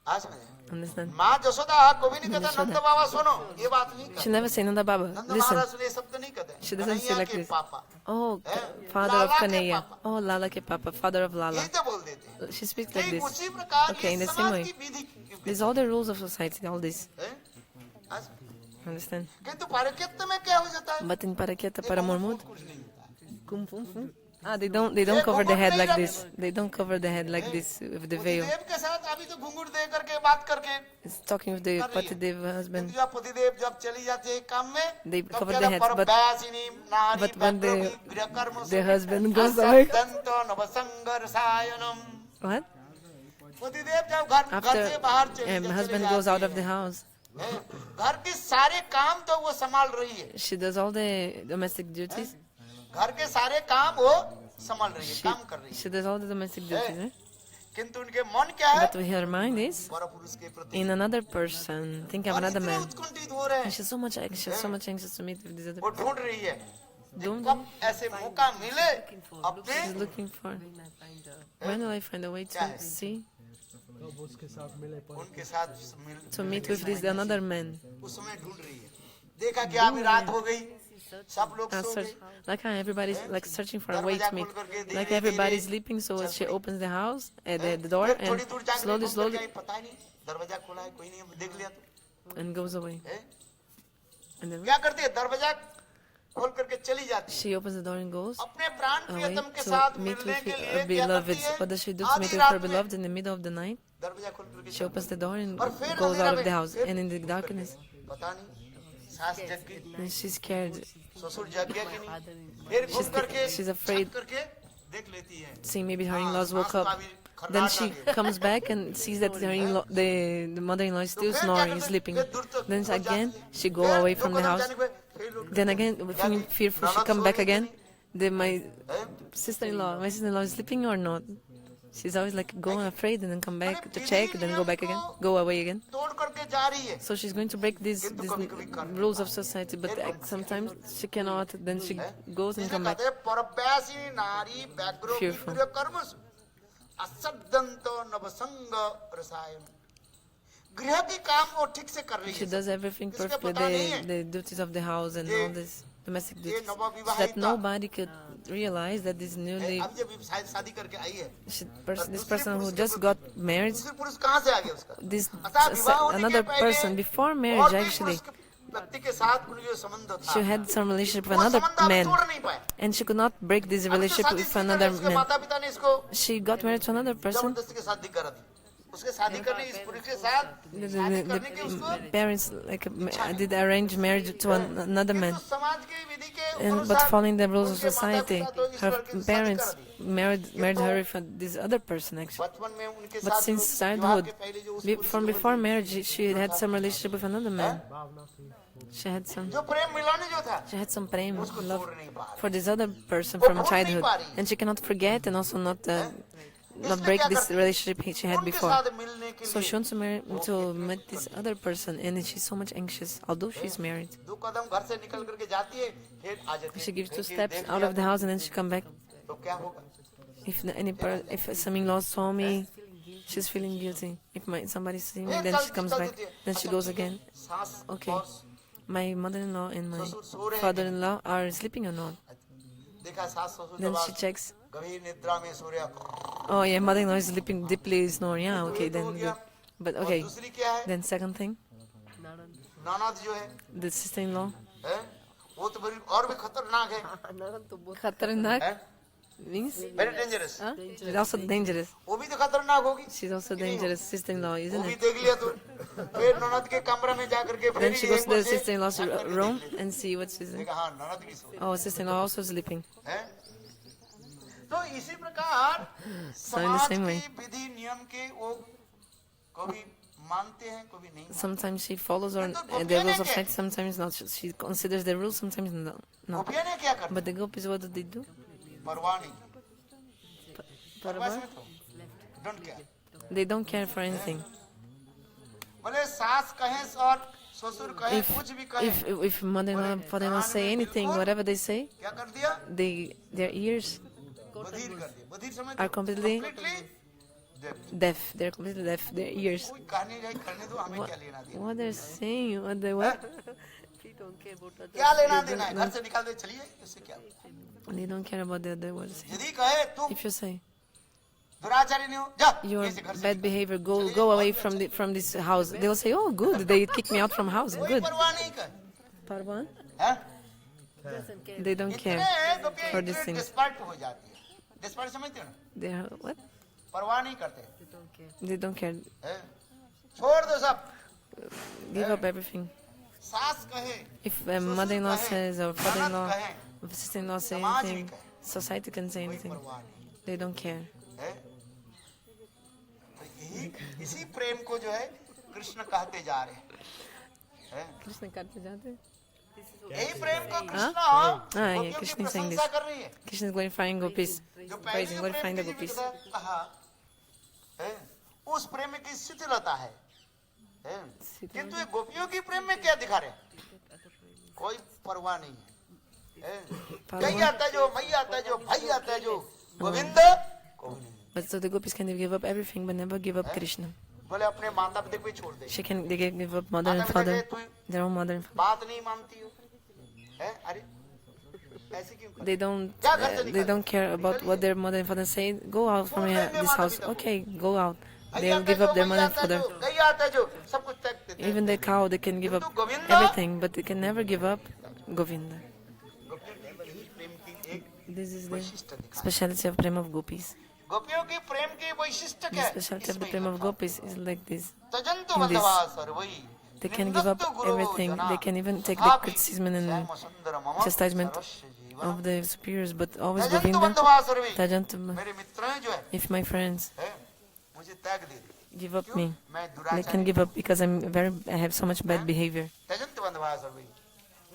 आज समझे? Understand? माँ जसोदा कभी नहीं कहता नंद बाबा सुनो, ये बात नहीं She कहता, never say Nanda Baba. नंद Listen. महाराज ने शब्द नहीं कहते, She doesn't say Kanhaiya like के this. पापा, Oh, हैं? father of लाला के Kanaya. पापा, Oh Lala ke Papa, father of Lala. यही तो बोल देते हैं। She speaks like ठीक this. उसी प्रकार Okay, in ये the same समाज way. की विधि These are all the rules of society, all this. हैं? आज Understand? किंतु पारक्यत्व में क्या हो जाता है? But in Parakyata देखो, Paramormud, कुछ नहीं होता। they don't cover the head like this. They don't cover the head like this with the veil. पतिदेव के साथ अभी तो घुंघरू दे करके बात करके It's talking with the Patidev husband. जब पतिदेव जब चली जाती है काम में They तब cover क्या the ना heads, परव्यासिनी नारी but when व्यग्रोगी गृहकर्म the husband goes असत away. दंतो नवसंगरसायनम। What? पतिदेव जब घर से बाहर After husband goes out of the house, घर के सारे काम तो वो संभाल रही है, she does all the domestic duties. घर के सारे काम वो संभाल रही है, काम कर रही है, She does all the domestic duties. Eh? किंतु उनके मन क्या है? But her mind is परपुरुष के प्रति in another person, think of और another इतने man. उत्कुंठित हो रहे And हैं, she's so much anxious to meet with this other वो person. ढूंढ रही है Don't कब ऐसे मौका मिले अपने She's looking for. When will I find a way to see, अब उसके साथ मिले पर उनके साथ to meet with this another man? उस समय ढूंढ रही है। देखा कि अभी रात हो गई, सब लोग सो Search, गए, like how everybody's like searching for a way to meet. Like everybody's sleeping, so she opens the house, the door, फिर and थोड़ी दूर जाकर slowly, घूम slowly, करके आई, पता ही नहीं दरवाजा खुला है, कोई नहीं देख लिया तो and goes away. हैं? And then क्या करती है? दरवाजा खोल करके चली जाती है, she opens the door and goes अपने प्राण away प्रियतम के to साथ meet मिलने with के her लिए क्या beloved. करती है? What does she do to meet आधी with her रात में beloved in the middle of the night? दरवाजा खोल करके She opens the door and और फिर goes अंधेरा out of the में, house. फिर And in the darkness, पता नहीं सास जग गई, and she's scared. ससुर जग गया कि नहीं, फिर घूम करके she's afraid. छक करके देख लेती है, Seeing maybe her in-laws woke सास का up. भी Then खर्राटा she गया। comes back and sees that her in-law, the mother-in-law is still snoring, sleeping. Then again, she go away from the house. Then again, feeling fearful, she come back again. Then my sister-in-law is sleeping or not? She's always like going afraid and then come back to check, then go back again, go away again. तोड़ करके जा रही है, So she's going to break these rules of society, but sometimes she cannot. Then she goes and इसे come back. कहते हैं परव्यासी नारी व्याघ्रो Fearful. विग्रह कर्मसु असद्दंतो नवसंग रसायन। गृह के काम वो ठीक से कर रही She है, does everything इसके perfectly, पता नहीं है। the duties of the house and all this domestic duties, so नवविवाहिता, that nobody could realize that this newly अब जब शादी करके आई है, this person who just got married, दूसरे पुरुष कहाँ से आ गया उसका? this अतः विवाह होने के another पहले person before और marriage भी actually, पुरुष के व्यक्ति के साथ उनका जो संबंध था, she had some relationship with वो another संबंध आप man, तोड़ नहीं पाए। and she could not break this अब इसको relationship शादी with इसलिए another कर रहे, इसके man. माता पिता ने इसको She got married to another person. जबरदस्ती के शादी करा दी, उसके शादी करने इस पुरुष के साथ शादी करने के उसको The parents like did arrange marriage to another man, तो समाज की विधि के but अनुसार following the rules of उनके society, माता-पिता तो इस her लड़के से शादी parents करा दी। married her with this other person actually. बचपन में उनके But साथ since जो विवाह childhood, के पहले जो उस from पुरुष before marriage, she had some relationship with another man. She had जो प्रेम मिलाने जो था some prem, उसको love छोड़ नहीं पा रही। for this other person from childhood, and she cannot forget and also not break this relationship she had उनके before. साथ मिलने के So लिए she wants to meet this other person, and she's so much anxious, although she's married. दो कदम घर से निकल करके जाती है, फिर आ जाती है। She gives 2 देखिए, steps देख out लिया of the house and then she come back. तो क्या होगा? If some in-law saw me, she's feeling guilty. If somebody see me, then she comes back. Then she goes again. सास Okay, और my mother-in-law and my father-in-law are sleeping or not? देखा सास ससुर Then जब she checks. गंभीर निद्रा में सो रहा, Oh yeah, mother-in-law is sleeping deeply, snoring. Yeah, okay, then good. But और okay, दूसरी क्या है? then second thing, ननद जो है, the sister-in-law. हैं? वो तो बड़ी और भी खतरनाक है, Khatarnak हैं? means Very dangerous। she's also dangerous. वो भी तो खतरनाक होगी, She's also dangerous, sister-in-law, वो isn't भी it? देख लिया तो फिर ननद के कमरे में जा करके Then फिर she एक goes to बार the से sister-in-law's झाँक करके room देख लेती and see what she's है। in. देखा हाँ ननद भी सो Oh, sister-in-law also sleeping. है। तो इसी प्रकार in the समाज same way. की विधि नियम के वो कभी मानते हैं कभी नहीं मानते। Sometimes she follows the rules of society, sometimes not. She considers the rules, sometimes not. गोपियाँ ने क्या करते? But the gopis, what do they do? परवाह नहीं, परवाह में तो don't care। They don't care for anything. भले सास कहे और ससुर कहे कुछ भी कहे, If mother-in-law, father-in-law say anything, whatever they say, क्या कर दिया? their ears बधिर कर दिया। बधिर समझ are completely deaf। deaf. They're completely deaf. Their ears. कोई कहानी नहीं करने दो, हमें क्या लेना देना? What they're saying? What? क्या लेना देना है? घर से निकाल दे, चलिए, इससे क्या? They don't care about the other words. यदि कहे तू If you say, दुराचारी नहीं हो जा your ऐसे घर से bad behavior, go away from this house. They'll say, oh, good, they kicked me out from house. कोई Good. परवाह नहीं कर Parvan? हैं? They don't care इतने गोपियां for these इतने things. डिस्पर्ट हो जाती है डिस्पर्ट समझते हो ना They are what? परवाह नहीं करते They don't care. हैं? छोड़ दो सब Give up everything. सास कहे If a mother-in-law कहे, says or father-in-law, कहे, or sister-in-law say समाज भी anything, कहे, society can say कोई anything. परवाह नहीं They don't care. है? तो यही इसी प्रेम को जो है कृष्ण कहते जा रहे हैं Krishna करते जाते हैं. यही प्रेम को कृष्ण yeah, गोपियों की Krishna is saying प्रशंसा this. कर रही है Krishna is glorifying gopis, जो पहले praising, glorifying the प्रेम की gopis. जिक्र कहा है, उस प्रेम की शिथिलता है किंतु ये गोपियों की प्रेम में क्या दिखा रहे हैं? कोई परवाह नहीं है कहीं आता है जो मैया आता है जो भाई आता है जो गोविंद कोई नहीं But so the gopis can give up everything, but never give up Krishna. बोले अपने माता पिता को ही छोड़ दे They can give up mother and father, their own mother and father. बात नहीं मानती हो है अरे ऐसे क्यों कर- They don't care about what their mother and father say. Go out from this house. Okay, go out. They'll give up their mother and father. गई आता है जो सब कुछ त्याग देते हैं। Even the cow, they can give up everything, but they can never give up Govinda. प्रेम की एक This is the वैशिष्ट दिखा speciality of prema of gopis. गोपियों की प्रेम की वैशिष्ट The क्या है? speciality of the prema of gopis is like this. तजंतु in this. बंधवा Servai They can give up everything. They can even take the criticism and chastisement of the superiors, but always तजंतु Govinda. बंधवा Servai Tajantam, मेरे मित्र हैं जो है if my friends मुझे त्याग दे दे give up me, मैं they can दुराचारी give up because I have so much bad behavior. तजंतु बंधवा सर्वई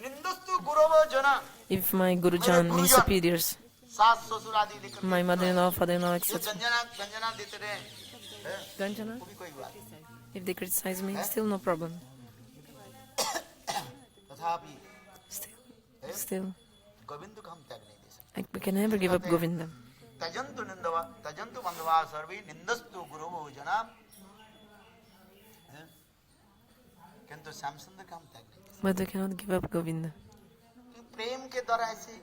निंदस्तु गुरवो जना If my Gurujan means superiors, सास ससुर आदि लेकर my mother-in-law, father-in-law, जो etc. गंजना देते रहे Ganjana, वो भी कोई बात नहीं। if they criticize me, still no problem. तथापि Still, गोविंद को हम त्याग नहीं दे सकते we can never give up Govinda. तजंतु बंधवा सर्वे निंदस्तु गुरवो जना किंतु श्याम सुंदर का हम त्याग नहीं दे But we cannot give up Govinda सकते। प्रेम के द्वारा ऐसे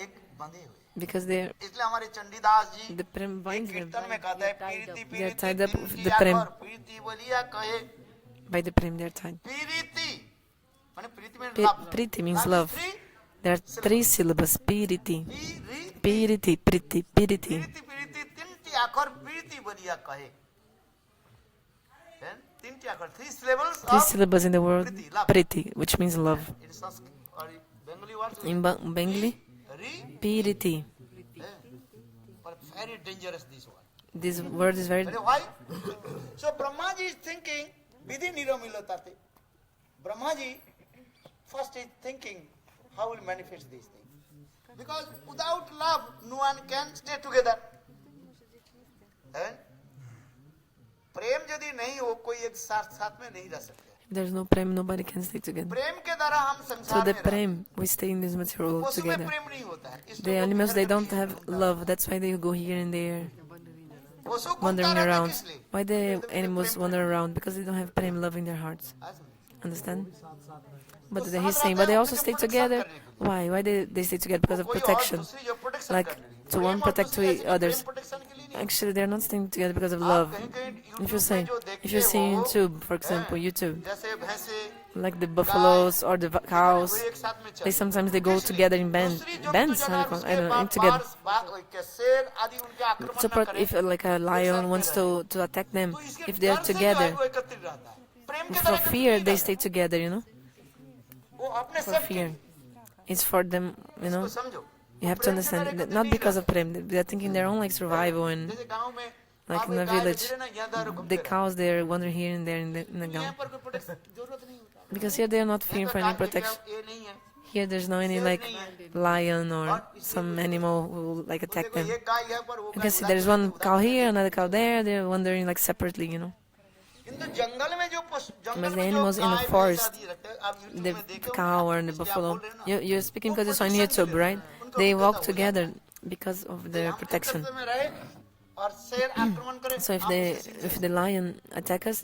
एक बंधे हुए because they are, इसलिए हमारे चंडीदास जी the prem binds them कीर्तन में कहता है पीरिति They are पीरिति tied up with तिनकी the prem. आकर पीरिति बोलिया कहे by the prem. They are tied. पीरिति माने प्रीति में Priti means love. There are 3 syllables. Piriti, piriti, priti, piriti. पीरिति पीरिति तिनकी आकर पीरिति बोलिया कहे तिनकी आकर 3 syllables 3 of syllables in the word priti, which means love. in Sanskrit or Bengali words In Bengali, ri piriti. but very dangerous this word. This word is very. Why? So Brahma ji is thinking vidhi niramilate. Brahma ji first is thinking how will manifest these things. Because without love no one can stay together. प्रेम यदि नहीं हो कोई एक साथ में नहीं रह सकते If there's no prem, nobody can stay together. प्रेम के द्वारा हम So संसार the में रहते हैं। prem, we stay in this material world पशु में together. प्रेम नहीं होता है इसलिए The वो animals, they बिखर don't के have love. That's why they go here and there, पशु घूमता wandering रहता है around. किस लिए? Why the animals wander around? Because they don't have prem, love in their hearts. आज- Understand? But he's saying, but they also stay together. Why? Why they stay together? Because of कोई और protection. दूसरी जो protection Like करने के लिए। to one प्रेम और protect दूसरी ऐसी others. प्रेम protection के लिए नहीं। Actually, they're not staying together because of आप love. कहीं-कहीं If you YouTube say, में जो देखते if you see हो, YouTube, for example, YouTube, जैसे भैंसे like the buffaloes or the cows, वो एक साथ में चलते they हैं। sometimes they go इसलिए together in bands. दूसरी जो Bands, जानवर how do you call it? I उसके don't know, बार- together. बार- शेर आदि उनके आक्रमण So न करें, if like a lion wants to attack them, तो इसके if they're डर से जो है together, वो एकत्रित रहता है। प्रेम के for द्वारा एकत्रित fear नहीं they रहता stay together, you know, है। वो अपने for सब के fear. लिए। It's for them, you know. इसको समझो। You have वो to प्रेम के understand द्वारा that एकत्रित not नहीं because रहता of prem. They're thinking their own like survival है। and जैसे गाँव में like आप in a एक गाय village, बछड़े ना यहाँ दारू घूमते the रहते हैं। cows they're wandering here and there in the यहाँ gang. पर कोई protection जरूरत नहीं होता है। Because here they are not fearing for any protection. ये नहीं है। Here there's no any like lion or some animal who will like attack देखो them. ये गाय है पर वो You गाय can see उधर there's है, one उधर cow है। here, another cow there. They're wandering like separately, you know. किंतु जंगल में जो जंगल the में जो animals in the guy forest, भैंस आदि रखते हैं, आप YouTube The में देखे cow होंगे or ना, the इसलिए आप buffalo. बोल रहे हैं ना। You're speaking because it's on protection YouTube, के लिए right? उनको They पता walk हो together because of their हम protection. एकत्र में रहे और शेर आक्रमण करे, So आप उसे सीधे if the lion attack us,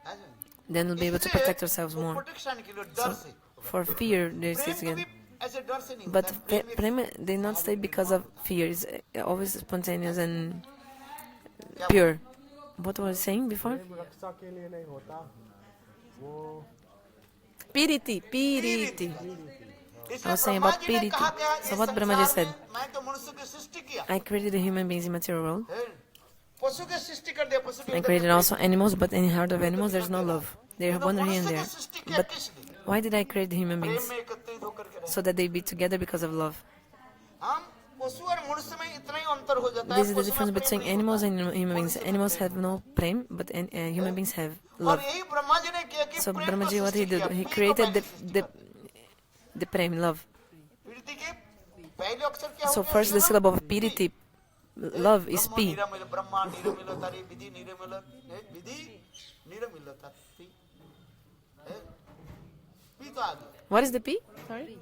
आ जाए। then we'll be able to इसलिए protect ourselves वो more. protection के लिए डर से For fear, they stay Prem together. कभी ऐसे डर से नहीं But होता है। प्रेम एक prema, they not stay because of fear. It's always spontaneous and pure. What was I saying before? प्रेम रक्षा के लिए नहीं होता, वो Purity, purity. इसलिए I was saying Brahma about जी ने purity. कहा कि हाँ, So इस what Brahma ji संसार said? में मैं तो मनुष्य की सृष्टि किया I created the human beings in material world. है। पशु की सृष्टि कर दिया, पशु के I अंदर created में also animals, but in the heart of animals there's no love. They तो wander here and मनुष्य की there. सृष्टि किया But किस लिए? why did I create the human Prem beings? में एकत्रित होकर के रहे। So that they be together because of love. हम पशु और मनुष्य में इतना ही अंतर हो जाता है। This is the पशु में difference प्रेम between नहीं animals होता। and human beings. Animals have no prem, but human beings have और love. यही ब्रह्मा जी ने किया कि So प्रेम Brahma को ji, what he Srishti did, किया। he पी को created पहले सृष्टि कर दिया। the prem, love. प्रीति के पहले अक्षर क्या हो So गया? first the सिर्फ syllable of purity, love is Brahma P. निरमिल, Brahma निरमिल तारी विधि निरमिल, विधि निरमिल तारी, पी तो आ गया। What is the P? Sorry.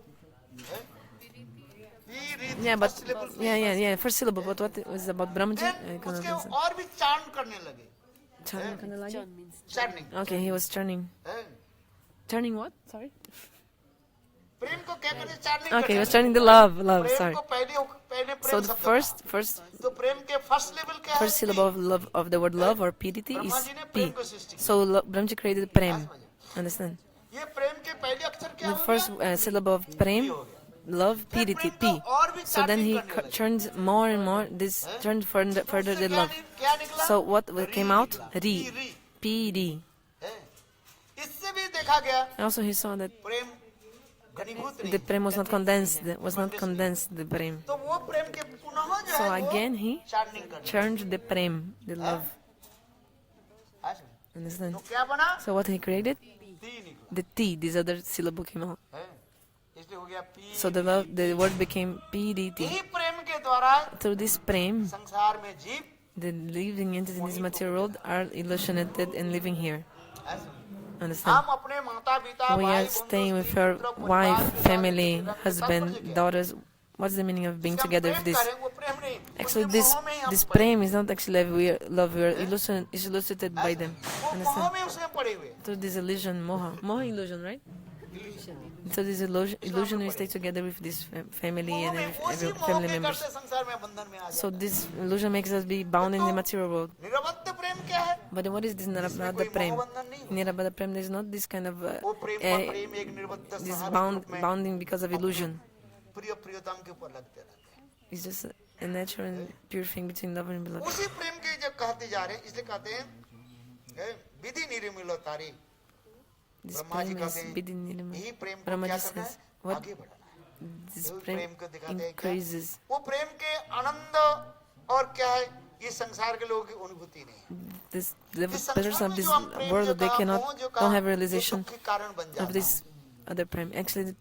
Yeah, but yeah. First syllable. But what was about Brahma ji? I cannot उसके understand. और भी चांद करने लगे। Churning. Churning। Okay, he was turning. हैं? Turning what? Sorry. प्रेम को क्या करे? चार्निंग Okay, he करने was लगे। turning the love. Prem Sorry. को पहले प्रेम So the शब्द first था। तो प्रेम के फर्स्ट लेवल क्या है? first syllable of love of the word love or purity Brahma is जी ने P. प्रेम को सृष्टि की। So Brahmaji created prem. Understand? ये प्रेम के पहले अक्षर क्या The हो first गया? syllable of prem, love, purity, P. So then he turns more and more. This turned further the love. क्या निकला? So what came out? Ri. री। P D. हैं? इससे भी देखा गया Also he saw that प्रेम घनीभूत नहीं। the prem was not condensed, the prem. तो वो प्रेम के पुनः जो So है वो again he चार्निंग करने turned the prem, the love. लगा। Understand? तो क्या बना? So what he created? ती निकला। The T, this other syllable came out. हैं? इसलिए हो गया P. So the word became PDT. यही प्रेम के द्वारा Through this prem, संसार में जीव the living entities in this material world are illusionated and living here. हम Understand? अपने माता पिता We are staying with our wife, family, husband, daughters. What's the meaning of being together with this? Actually, this prem is not actually love. We are illustrated by them. Understand? Through this illusion, moha illusion, right? So this illusion we stay together with this family and every family members. So this illusion makes us be bound in the material world. निरवत्य प्रेम क्या है? But what is this Nirabada Prem? Nirabada Prem, there is not this kind of वो प्रेम प्रेम एक निरवत्य this स्वाभाविक रूप में bounding because of illusion. प्रिय प्रियतम के ऊपर लगते रहते हैं। It's just a natural and pure thing between lover and beloved. उसी प्रेम के जब कहते जा रहे हैं इसलिए कहते हैं विधि निरमिलो तारी। This Brahma ji prem is कहते हैं bidin nirma. यही प्रेम को Brahma क्या ji करना है? says, what आगे बढ़ाना है। this वो prem प्रेम को दिखाते हैं क्या? increases. वो प्रेम के आनंद और क्या है? ये संसार के लोगों की अनुभूति नहीं है। The इस pleasures संसार of में this जो हम प्रेम world, जो they कहा, cannot, मोह जो don't कहा, have ये realization दुख के कारण बन of जाता this other prem. Actually,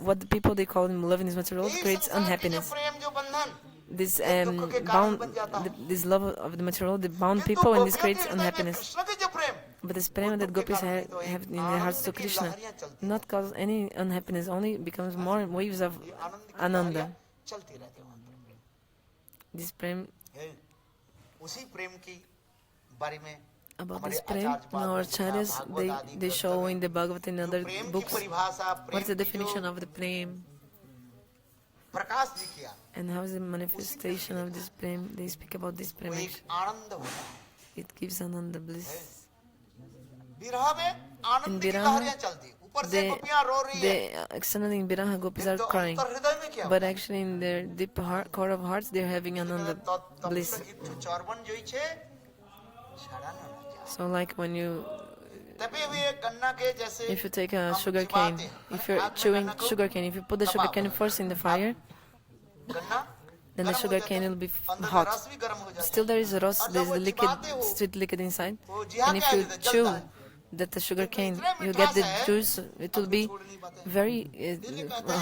what the people they call in love in this material world है। creates संसार के जो unhappiness. प्रेम जो बंधन This दुख के कारण बन जाता है। this love of the material world, they bound किंतु people and this गोपियों के creates हृदय में unhappiness. कृष्ण के जो प्रेम But this prema that gopis have in their hearts to Krishna not cause any unhappiness, only becomes more waves of ये आनंद की ananda. लहरियां चलती रहती हैं वहाँ पर। This prem, उसी प्रेम की बारे में about हमारे this prem, Acharya now our acharyas, Bhagavat आदि they show ग्रंथों in the Bhagavad and में other प्रेम की books परिभाषा, what's the प्रेम की definition जो of the prem Prakash ji किया and how is the manifestation of this prem. They speak about this prem. वो एक आनंद होता है। It gives ananda bliss. विरह में आनंद In की Viraha, लहरियां चलती, ऊपर से गोपियां रो रही है, externally in Viraha, gopis are तो crying. अंतर हृदय में क्या But actually in their deep core of hearts, they're having ananda bliss. चौरवन जो છે છાડાનો ન જાય। So like when you, तपे हुए गन्ना के जैसे if you take a हम sugar चिबाते cane, हैं, if you're आग में chewing गन्ना को sugar cane, if you put the sugar cane first in the fire, गन्ना then the गरम हो sugar जाता cane है, will be अंदर का hot. रस भी गरम हो जाता Still है। there is a rust, और there जब is वो the liquid, चिबाते हो, sweet liquid inside. वो जिहा And if क्या you है, chew जलता है। that the sugar cane, इतना you get the मिठास है, juice, it will be छोड़ नहीं पाते हैं। very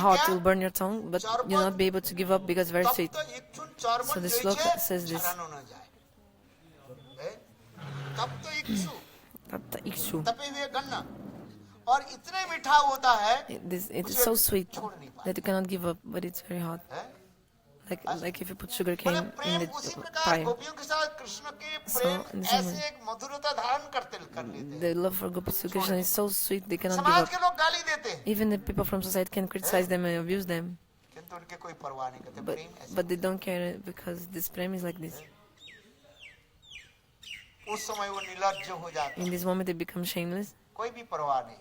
hot, it will burn your tongue, but you'll not be able to give up because it's very तब sweet. तो इच्छुन चौरवन So the जो sloka છે, says this. छाड़ानो न जाए। हैं? तब तो इच्छु Tatta ikshu. तपे हुए गन्ना और इतने मीठा होता है It is so sweet that you cannot give up, but it's very hot. हैं? Like if you put sugar बोले cane in प्रेम the उसी प्रकार fire. गोपियों के साथ कृष्ण के So, Prem in the same ऐसे way, एक मधुरता धारण कर लेते हैं। The love for gopis to Krishna is so sweet they cannot give समाज up. के लोग गाली देते हैं, Even the people from society can criticize them and abuse them, किंतु उनके कोई परवाह नहीं करते। but प्रेम ऐसे but they don't care because this prem is like this. उस समय वो निर्लज्ज हो जाते In हैं, this moment, they become shameless. कोई भी परवाह नहीं,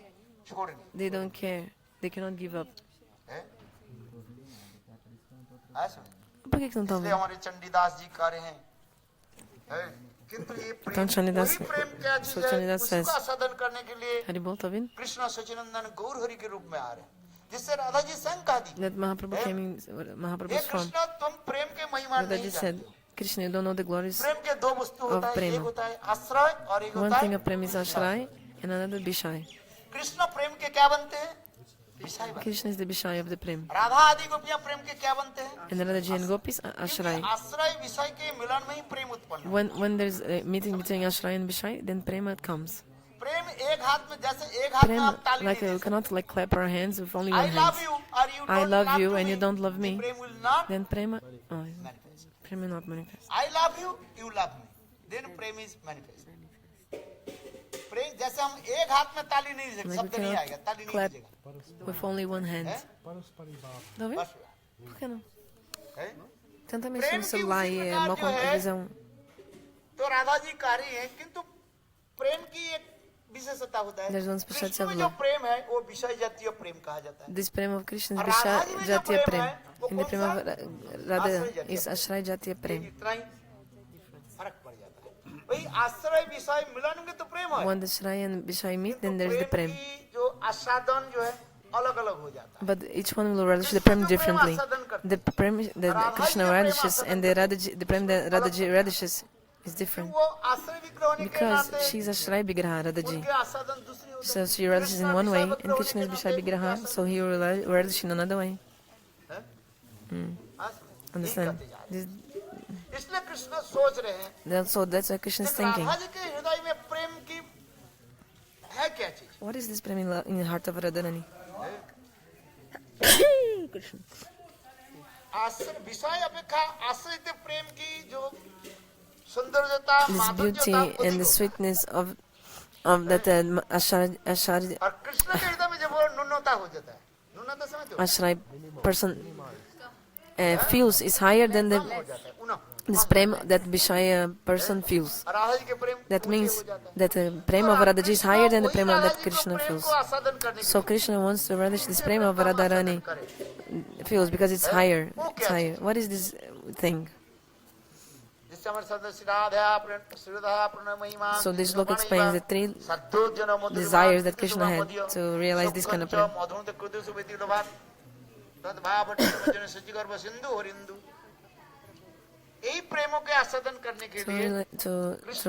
छोड़नी They don't care. They cannot give up. है। ऐसा Por que que não estão इसलिए vendo? हमारे चंडीदास जी कह रहे हैं, है? किंतु ये प्रेम, Então, Chandidas, वही प्रेम क्या चीज so है, Chandidas उसी says, का साधन करने के लिए Haribol, tá vendo? Krishna Sachinandan गौर हरि के रूप में आ रहे हैं, जिससे राधा जी संग कहा दी, That Mahaprabhu came in hey Mahaprabhu's form. Krishna तुम प्रेम के महिमा Radha नहीं ji जानते said, हो। Krishna, you don't know the glories. प्रेम के दो वस्तु होता है, प्रेम। एक होता है आश्रय और एक One होता thing है of prem is Ashray, and another Bishai. Krishna प्रेम के क्या बनते हैं, विषय बनते Krishna is the Bishai of the prem. हैं। राधा आदि गोपियां प्रेम के क्या बनते हैं, And Radha ji and Gopis, Ashray. आश्रय विषय के मिलन में ही प्रेम उत्पन्न होता When there's a meeting between Ashray and Bishai, then prema comes. है। प्रेम एक हाथ में, जैसे एक हाथ में Prem, आप ताली like नहीं we they cannot like clap our hands with only सकते। one I hand. love you or you I don't love you to and me, you don't love the me. Prem will not Then prema, oh, manifest. prema not manifest. I love you, you love me. Then Prem is manifest. प्रेम जैसे हम एक हाथ में ताली नहीं दे सकते, Like we शब्द नहीं आएगा, cannot ताली नहीं clap बजेगा। with only one hand. है? परस्परी भाव Tá vendo? बस Por que não? है? Tenta Prem mexer no que celular usi e é prakaar mal jo hai, visão. तो राधा जी कह रही हैं, किंतु प्रेम की एक विशेषता होता है, There's one special कृष्ण में level. जो प्रेम है वो विषय जातीय प्रेम कहा जाता है। This prema of Krishna is Radha ji mein jo Jatiya prem Prem. hai, wo And the kaun prema sa? of Radha Ashray is Ashray Jatiya Prem. इतना ही फर्क पड़ जाता है। वही आश्रय विषय मिलन में तो प्रेम है, When the Ashray and Bishai meet, तो then there's the Prem Prem. की जो आस्वादन जो है अलग अलग हो जाता है। But each one will relish the Prem differently. The Prem that Krishna relishes and the Prem that Radhaji relishes is different. वो आश्रय विग्रह होने के Because नाते she's Ashray Vigraha, Radhaji. उनके आस्वादन दूसरी होती So she relishes in one way, and Krishna is Bishai Vigraha, so he will relish in another way. है। Understand? This, इसलिए कृष्ण सोच रहे हैं, so that's why Krishna is कि thinking, राधा जी के हृदय में प्रेम की है क्या चीज, what is this Prem in the heart of Radharani? Krishna. आश्रय विषय अपेक्षा आश्रित प्रेम की जो सुंदरता, This माधुर्यता beauty अधिक and the होता है। sweetness of that Ashray और कृष्ण के हृदय में जब वो न्यूनता हो जाता है, न्यूनता समझते हो, Ashray person feels is higher than come the हो जाता है, उन्नत। this prem that Bishaya person feels. और राधा जी के प्रेम That ऊंचे means हो जाता है। that the prema of Radhaji is higher than the prema that Krishna Prem feels. को आस्वादन करने के So Krishna wants to relish this prema of Radharani feels because it's higher. It's higher. What is this thing? जिससे हमारे सदस्य राधा श्रीराधा प्रणय महिमा So this look explains the three सद्योजन Madhur desires that Krishna had to realize this kind of prem. मधुर कृत सुवेति लोभात तद भाव जन सचिगर्भ सिंधु हरिंदु, यही प्रेमों के आस्वादन करने के लिए To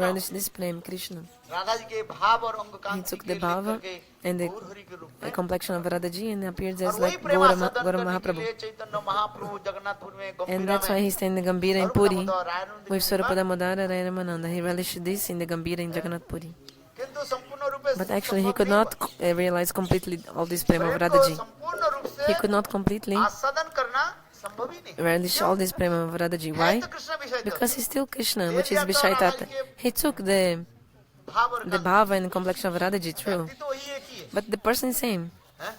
relish this prem, Krishna. Radha ji के भाव और अंग He कांति took के the लिए bhava करके and the गौर हरि के रूप the में, complexion of Radhaji and appears as और वही like प्रेम Gaura आस्वादन Gaura करने के Mahaprabhu. लिए चैतन्य महाप्रभु जगन्नाथपुर में And गंभीरा that's why में he stayed in the Gambhira in Puri with स्वरूप Swarupadamodara Rayamananda. He relished this in the Gambhira in Jagannath Puri. किंतु संपूर्ण रूप से But actually he could संभव not नहीं realize completely all this prema of प्रेम को Radhaji. संपूर्ण रूप से He could not completely आस्वादन करना संभव ही नहीं। relish all this prema of Radhaji. है Why? तो कृष्ण विषय तो Because he's still Krishna, which is Vishaitata. He took the भाव और कांति, bhava and complexion of Radhaji, true. व्यक्ति तो वही एक ही है, But the person is same. हैं?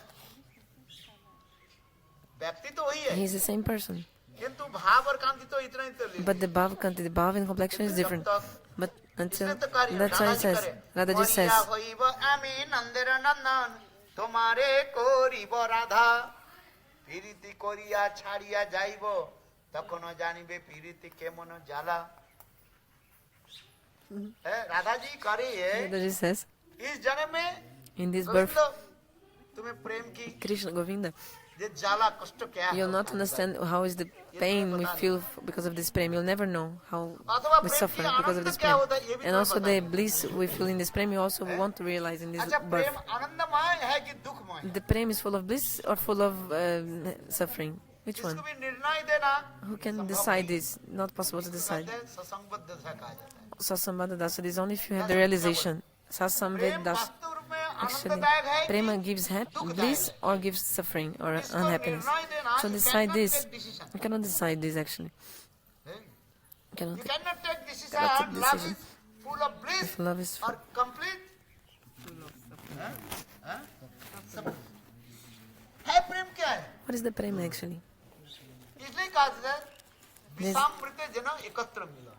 व्यक्ति तो वही है, He's the same person. किंतु भाव और कांति तो इतना ही तो ले। But the bhava and complexion is different. But until इसलिए तो कार्य that's why Radha it ji says, करे, Radhaji says, "मोरिया होइब आमी नंदेर नंदन, तुम्हारे कोरिब राधा, पीरिति कोरिया छाड़िया जाइब, तखन जानिबे पीरिति केमन जाला।" है, राधा जी करे है, Radhaji says, इस जन्म में in this गोविंद birth, तुम्हें प्रेम की Krishna Govinda, ये जाला कष्ट क्या है, you'll not understand how is the pain we feel because of this prem. You'll never know how अथवा we प्रेम suffer की because of आनंद this क्या prem. होता है, ये भी And तुम्हें also पता the है। bliss we feel in this prem, you also want to realize in this अच्छा, birth. प्रेम आनंदमय है कि दुखमय? The prem is full of bliss or full of suffering? Which इसको one? भी निर्णय देना Who can संभव decide नहीं। this? Not possible to decide. कहते हैं सत्संगबद्ध दशा कहा जाता है। Sasambhada Dasa is only if you have the realization. Sasamved Prem Das. वास्तव रूप में Actually, आनंददायक है prema कि gives दुखदायक bliss है? or gives suffering or इसको unhappiness. निर्णय देना, So you decide cannot this. take decision. You cannot decide this actually. हैं? You cannot You take. cannot take decision. Cannot take Love decision. is full of bliss If love is or complete. हैं? हैं? सब- है प्रेम क्या है? What is the prema actually? इसलिए कहा जाता है विषामृत जन एकत्र मिलन।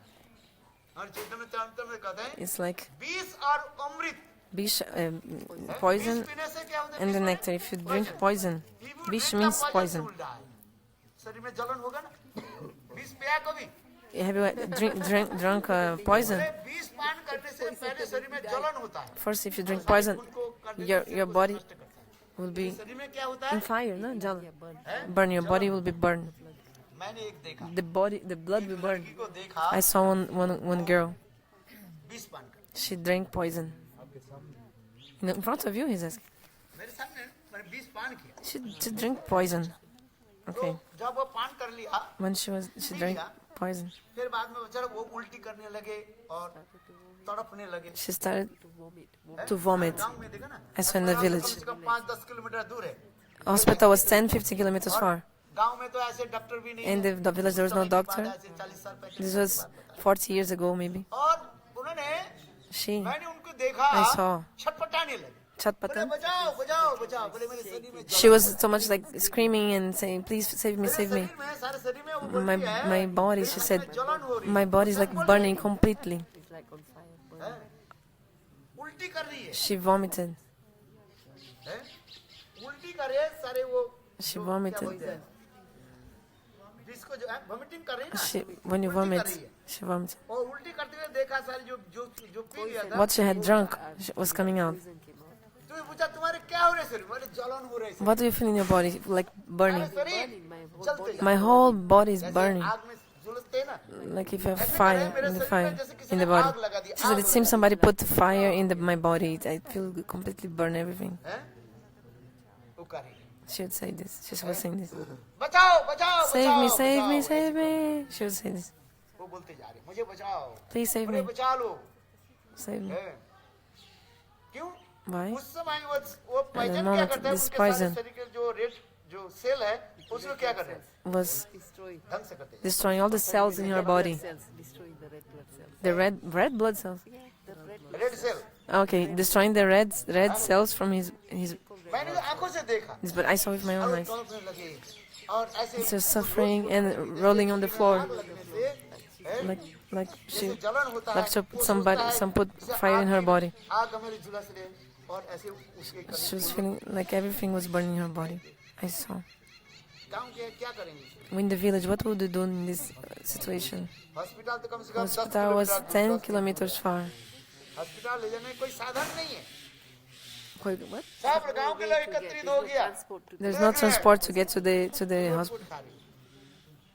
और चैतन्य चरित्र में कहते हैं It's like विष और अमृत vish, विष poison पीने से क्या होता है and the विष nectar. If you drink poison, If you vish drink means the poison. you will die. शरीर में जलन होगा ना विष पिया कभी Have you drunk poison? अरे विष पान करने से पहले शरीर में जलन होता है First, if you drink poison, उनको करने your से your कुछ body नष्ट करता है। will be शरीर में क्या होता in है fire, no? Jal. हैं? Burn. Your body will be burned. मैंने एक देखा The blood will burn. लड़की को देखा I saw one girl. विष पान कर She drank poison. In front of you, he says. मेरे सामने मैंने विष पान किया She drank poison. Okay. तो जब वो पान कर लिया When she drank poison, फिर बाद में बेचारा वो उल्टी करने लगे और तड़पने लगे she started to vomit. गांव में देखा ना I saw in the village. कम से कम 5-10 किलोमीटर दूर है Hospital was 10-15 kilometers far. गांव में तो ऐसे डॉक्टर भी नहीं In है the village, there was no समय के बाद doctor. ऐसे 40 साल पहले This was 40 years ago, maybe. और उन्होंने She, मैंने उनको देखा I saw. छटपटाने लगे बोले Chatpatan. बचाओ बचाओ बचाओ बोले मेरे शरीर में She was so much like screaming and saying, "Please save me, मेरे save me." शरीर में सारे शरीर में वो My बोलती है my body, she said, जलन हो रही my body is like burning completely. है उल्टी कर रही है She vomited. हैं? उल्टी करे सारे वो She जो क्या vomited. बोलते हैं? जिसको जो वॉमिटिंग कर रही है She, ना when you उल्टी कर vomit, रही है। she vomited. और उल्टी करते हुए देखा सारे जो जो जो पी लिया था What she had drunk was coming out. तो पूछा तुम्हारे क्या हो रहे शरीर मेरे जलन हो रही है What do you feel in your body? Like burning. शरीर जलते जा My whole body is जैसे burning. आग में झुलसते हैं ना Like if you have fire in the body. She said it seems somebody put fire in my body. I feel completely burn everything. हैं? वो कर रही है She would say this. She was saying this. बचाओ बचाओ Save me, बचाओ, save me, बचाओ। save me. She would say this. वो बोलते जा रहे मुझे बचाओ Please save मुझे me. बचा लो Save me. हैं? क्यों Why? उस समय वो पॉइजन क्या moment करता है this उनके सारे poison- शरीर के जो रेड जो सेल है उसको क्या कर रहे हैं Was ढंग से करते हैं destroying all the cells in your body. The red blood cells. Red cell Okay, destroying the red cells from his. मैंने तो आंखों से देखा But I saw with my own और eyes. तड़पने लगे और ऐसे It's just suffering and rolling on the floor, आग लगने से हैं? like she, जैसे जलन होता है like वो सोचता somebody, है, some put जैसे fire in आग her की- body. आग हमारी झुलस रहे और ऐसे उसके करने She was से- feeling like everything was burning in her body. I saw. गाँव के क्या करेंगे In the village, what would you do in this situation? Hospital तो कम से कम 10 Hospital was kilometre 10 kilometers far. Hospital ले जाने में कोई साधन नहीं है What? सब गांव के लोग एकत्रित हो गया There's no transport to get to the hospital. फूट खा रही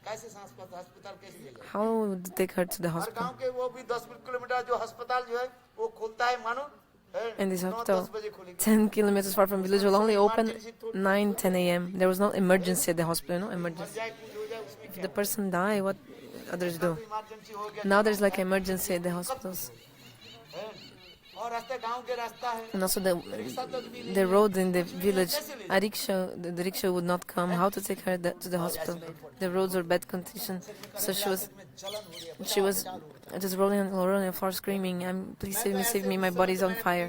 कैसे अस्पताल कैसे ले जाए How would you take her to the her hospital? गांव के वो भी 10 किलोमीटर जो अस्पताल जो है वो खुलता है मानो And this 9-10 hospital, बजे खुलेगी 10 kilometers far from village, will only open 9-10 a.m. There was no emergency at the hospital, no मर emergency. जाए कुछ हो जाए उसमें If the person die, what others do? Emergency हो गया Now there's like emergency at the hospitals. है। और रास्ता गांव के रास्ता है And also रिक्शा तक भी नहीं the road in the village, a rickshaw, the rickshaw would not come. How to take her to the hospital? The roads were bad condition. So जलन हो रही है she was just rolling on the floor screaming, please save me, my body is on fire.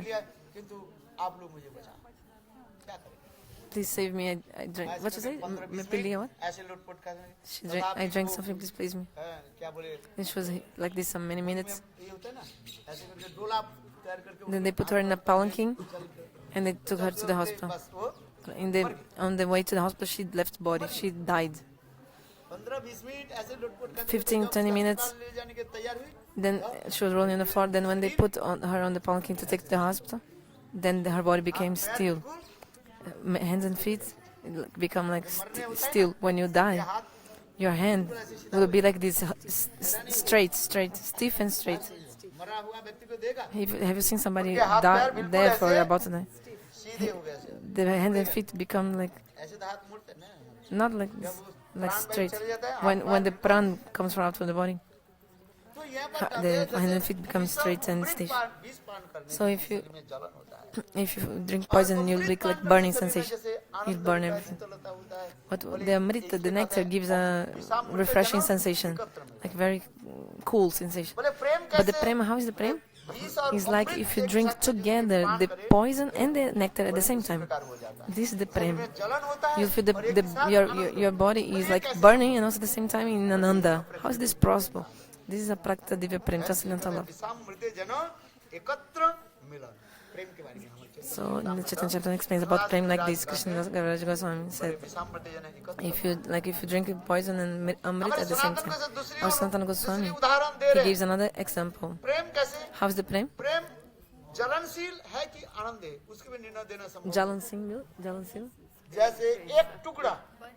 किंतु आप लोग मुझे बचाओ क्या करें Please save me, I drank. What you say? मैं पी लिया, what? ऐसे लुटपुट कर रहे हैं। She drank, I drank something, please please me. क्या बोले And she was like this for many minutes. ये होता है ना ऐसे करके डोला तैयार करके Then they put her in a palanquin and they took her to the hospital. बस वो On the way to the hospital, she left body. She died. 15-20 minute ऐसे लुटपुट करके 15-20 minutes. अस्पताल ले जाने के तैयार हुई Then she was rolling on the floor. Then when they put her on the palanquin to take to the hospital, then her body became still. Hands and feet become like still. When you die, your hand will be like this, straight, stiff and straight. मरा हुआ व्यक्ति को देखा Have you seen somebody die there for about to die? सीधे हो गया ऐसे The hands and feet become like ऐसे तो हाथ मुड़ते ना not like this, like straight. When the pran comes out from the body, तो यहाँ पर the hands and feet become straight and stiff. 20 पान करने So if you में जलन होता है if you drink poison, you'll be like burning sensation. You'll burn everything. But the amrita, the nectar, gives a refreshing sensation, like very cool sensation. बोले प्रेम But the कैसे prem, how is the prem? विष और It's like if you drink together the poison and the nectar at the same time. प्रकार हो जाता है This is the prem. जलन होता है You feel your body is like burning and also at the same time in ananda. How is this possible? This is a Prakta Divya Prem, transcendental love. विषामृते जन एकत्र मिलन प्रेम के बारे में हम चर्चा So in the Chaitanya chapter explains about prem like this. Krishna Kaviraj Goswami said, विषामृते जन एकत्र if you drink poison and amrit at the same time. Or Sanatana Goswami, उदाहरण दे he रहे gives another example. प्रेम कैसे How is the prem? प्रेम जलनशील है कि आनंद है उसके भी निर्णय देना संभव Jalansil जैसे एक टुकड़ा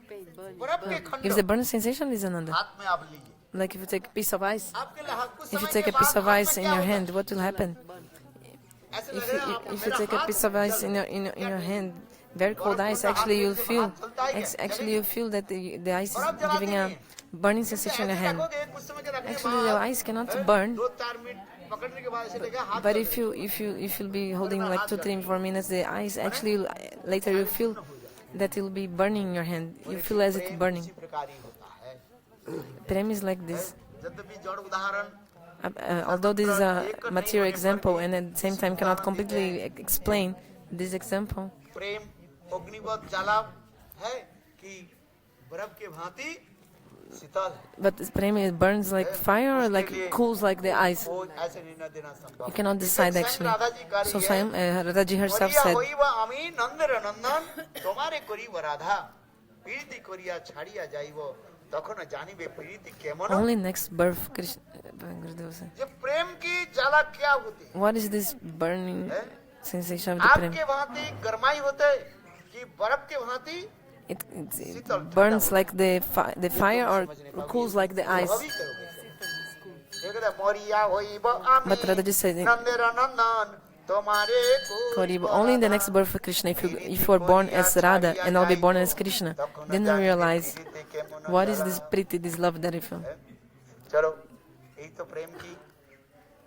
बर्फ के खंड gives a burning sensation is another. हाथ में आप लीजिए Like if you take a piece of ice, आपके लिए कुछ if you समय take के a piece बाद of हाथ ice में in क्या your होगा? hand, what will happen? ऐसे If लगेगा you, आपको if you मेरा take a हाथ piece of ice in your hand, very cold ice, actually you'll feel that the ice is giving a burning sensation in your hand. देखोगे, कुछ समय के रखने के Actually, the बाद ice cannot burn, 2-4 मिनट पकड़ने के बाद ऐसे लगेगा हाथ but जल if you'll be holding like 2-3-4 minutes, the ice actually later you feel that it will be burning in your hand. You feel as it's burning. इसी प्रकार ही होता है Prem is like this. यद्यपि जड़ उदाहरण Although this is a material example and at the same time cannot completely explain this example, प्रेम अग्निवत ज्वाला है कि बर्फ के भांति शीतल है but prem it burns like fire or like cools like the ice. वो ऐसे निर्णय देना संभव You cannot decide actually. So Swayam Radhaji herself करिया said, होई वा आमी नंदर नंदन तुम्हारे करीब राधा पीड़िती करिया छाड़िया जाइबो तखन जानिबे पीड़िती केमन only next birth Krishna. Gurudev said, ये प्रेम की ज्वाला क्या होती है what is this burning sensation of the prem? आपके भांति गरमाई होते कि बर्फ के भांति It burns like the fire or cools like the ice. अभी करोगे ये कहता है, मोरिया होई वा आमी But Radhaji said, नंदर नंदन तुम्हारे Koriba, only in the next birth of Krishna, if you are born as Radha and I'll be born as Krishna, then you realize what is this priti, this love that I feel. चलो यही तो प्रेम की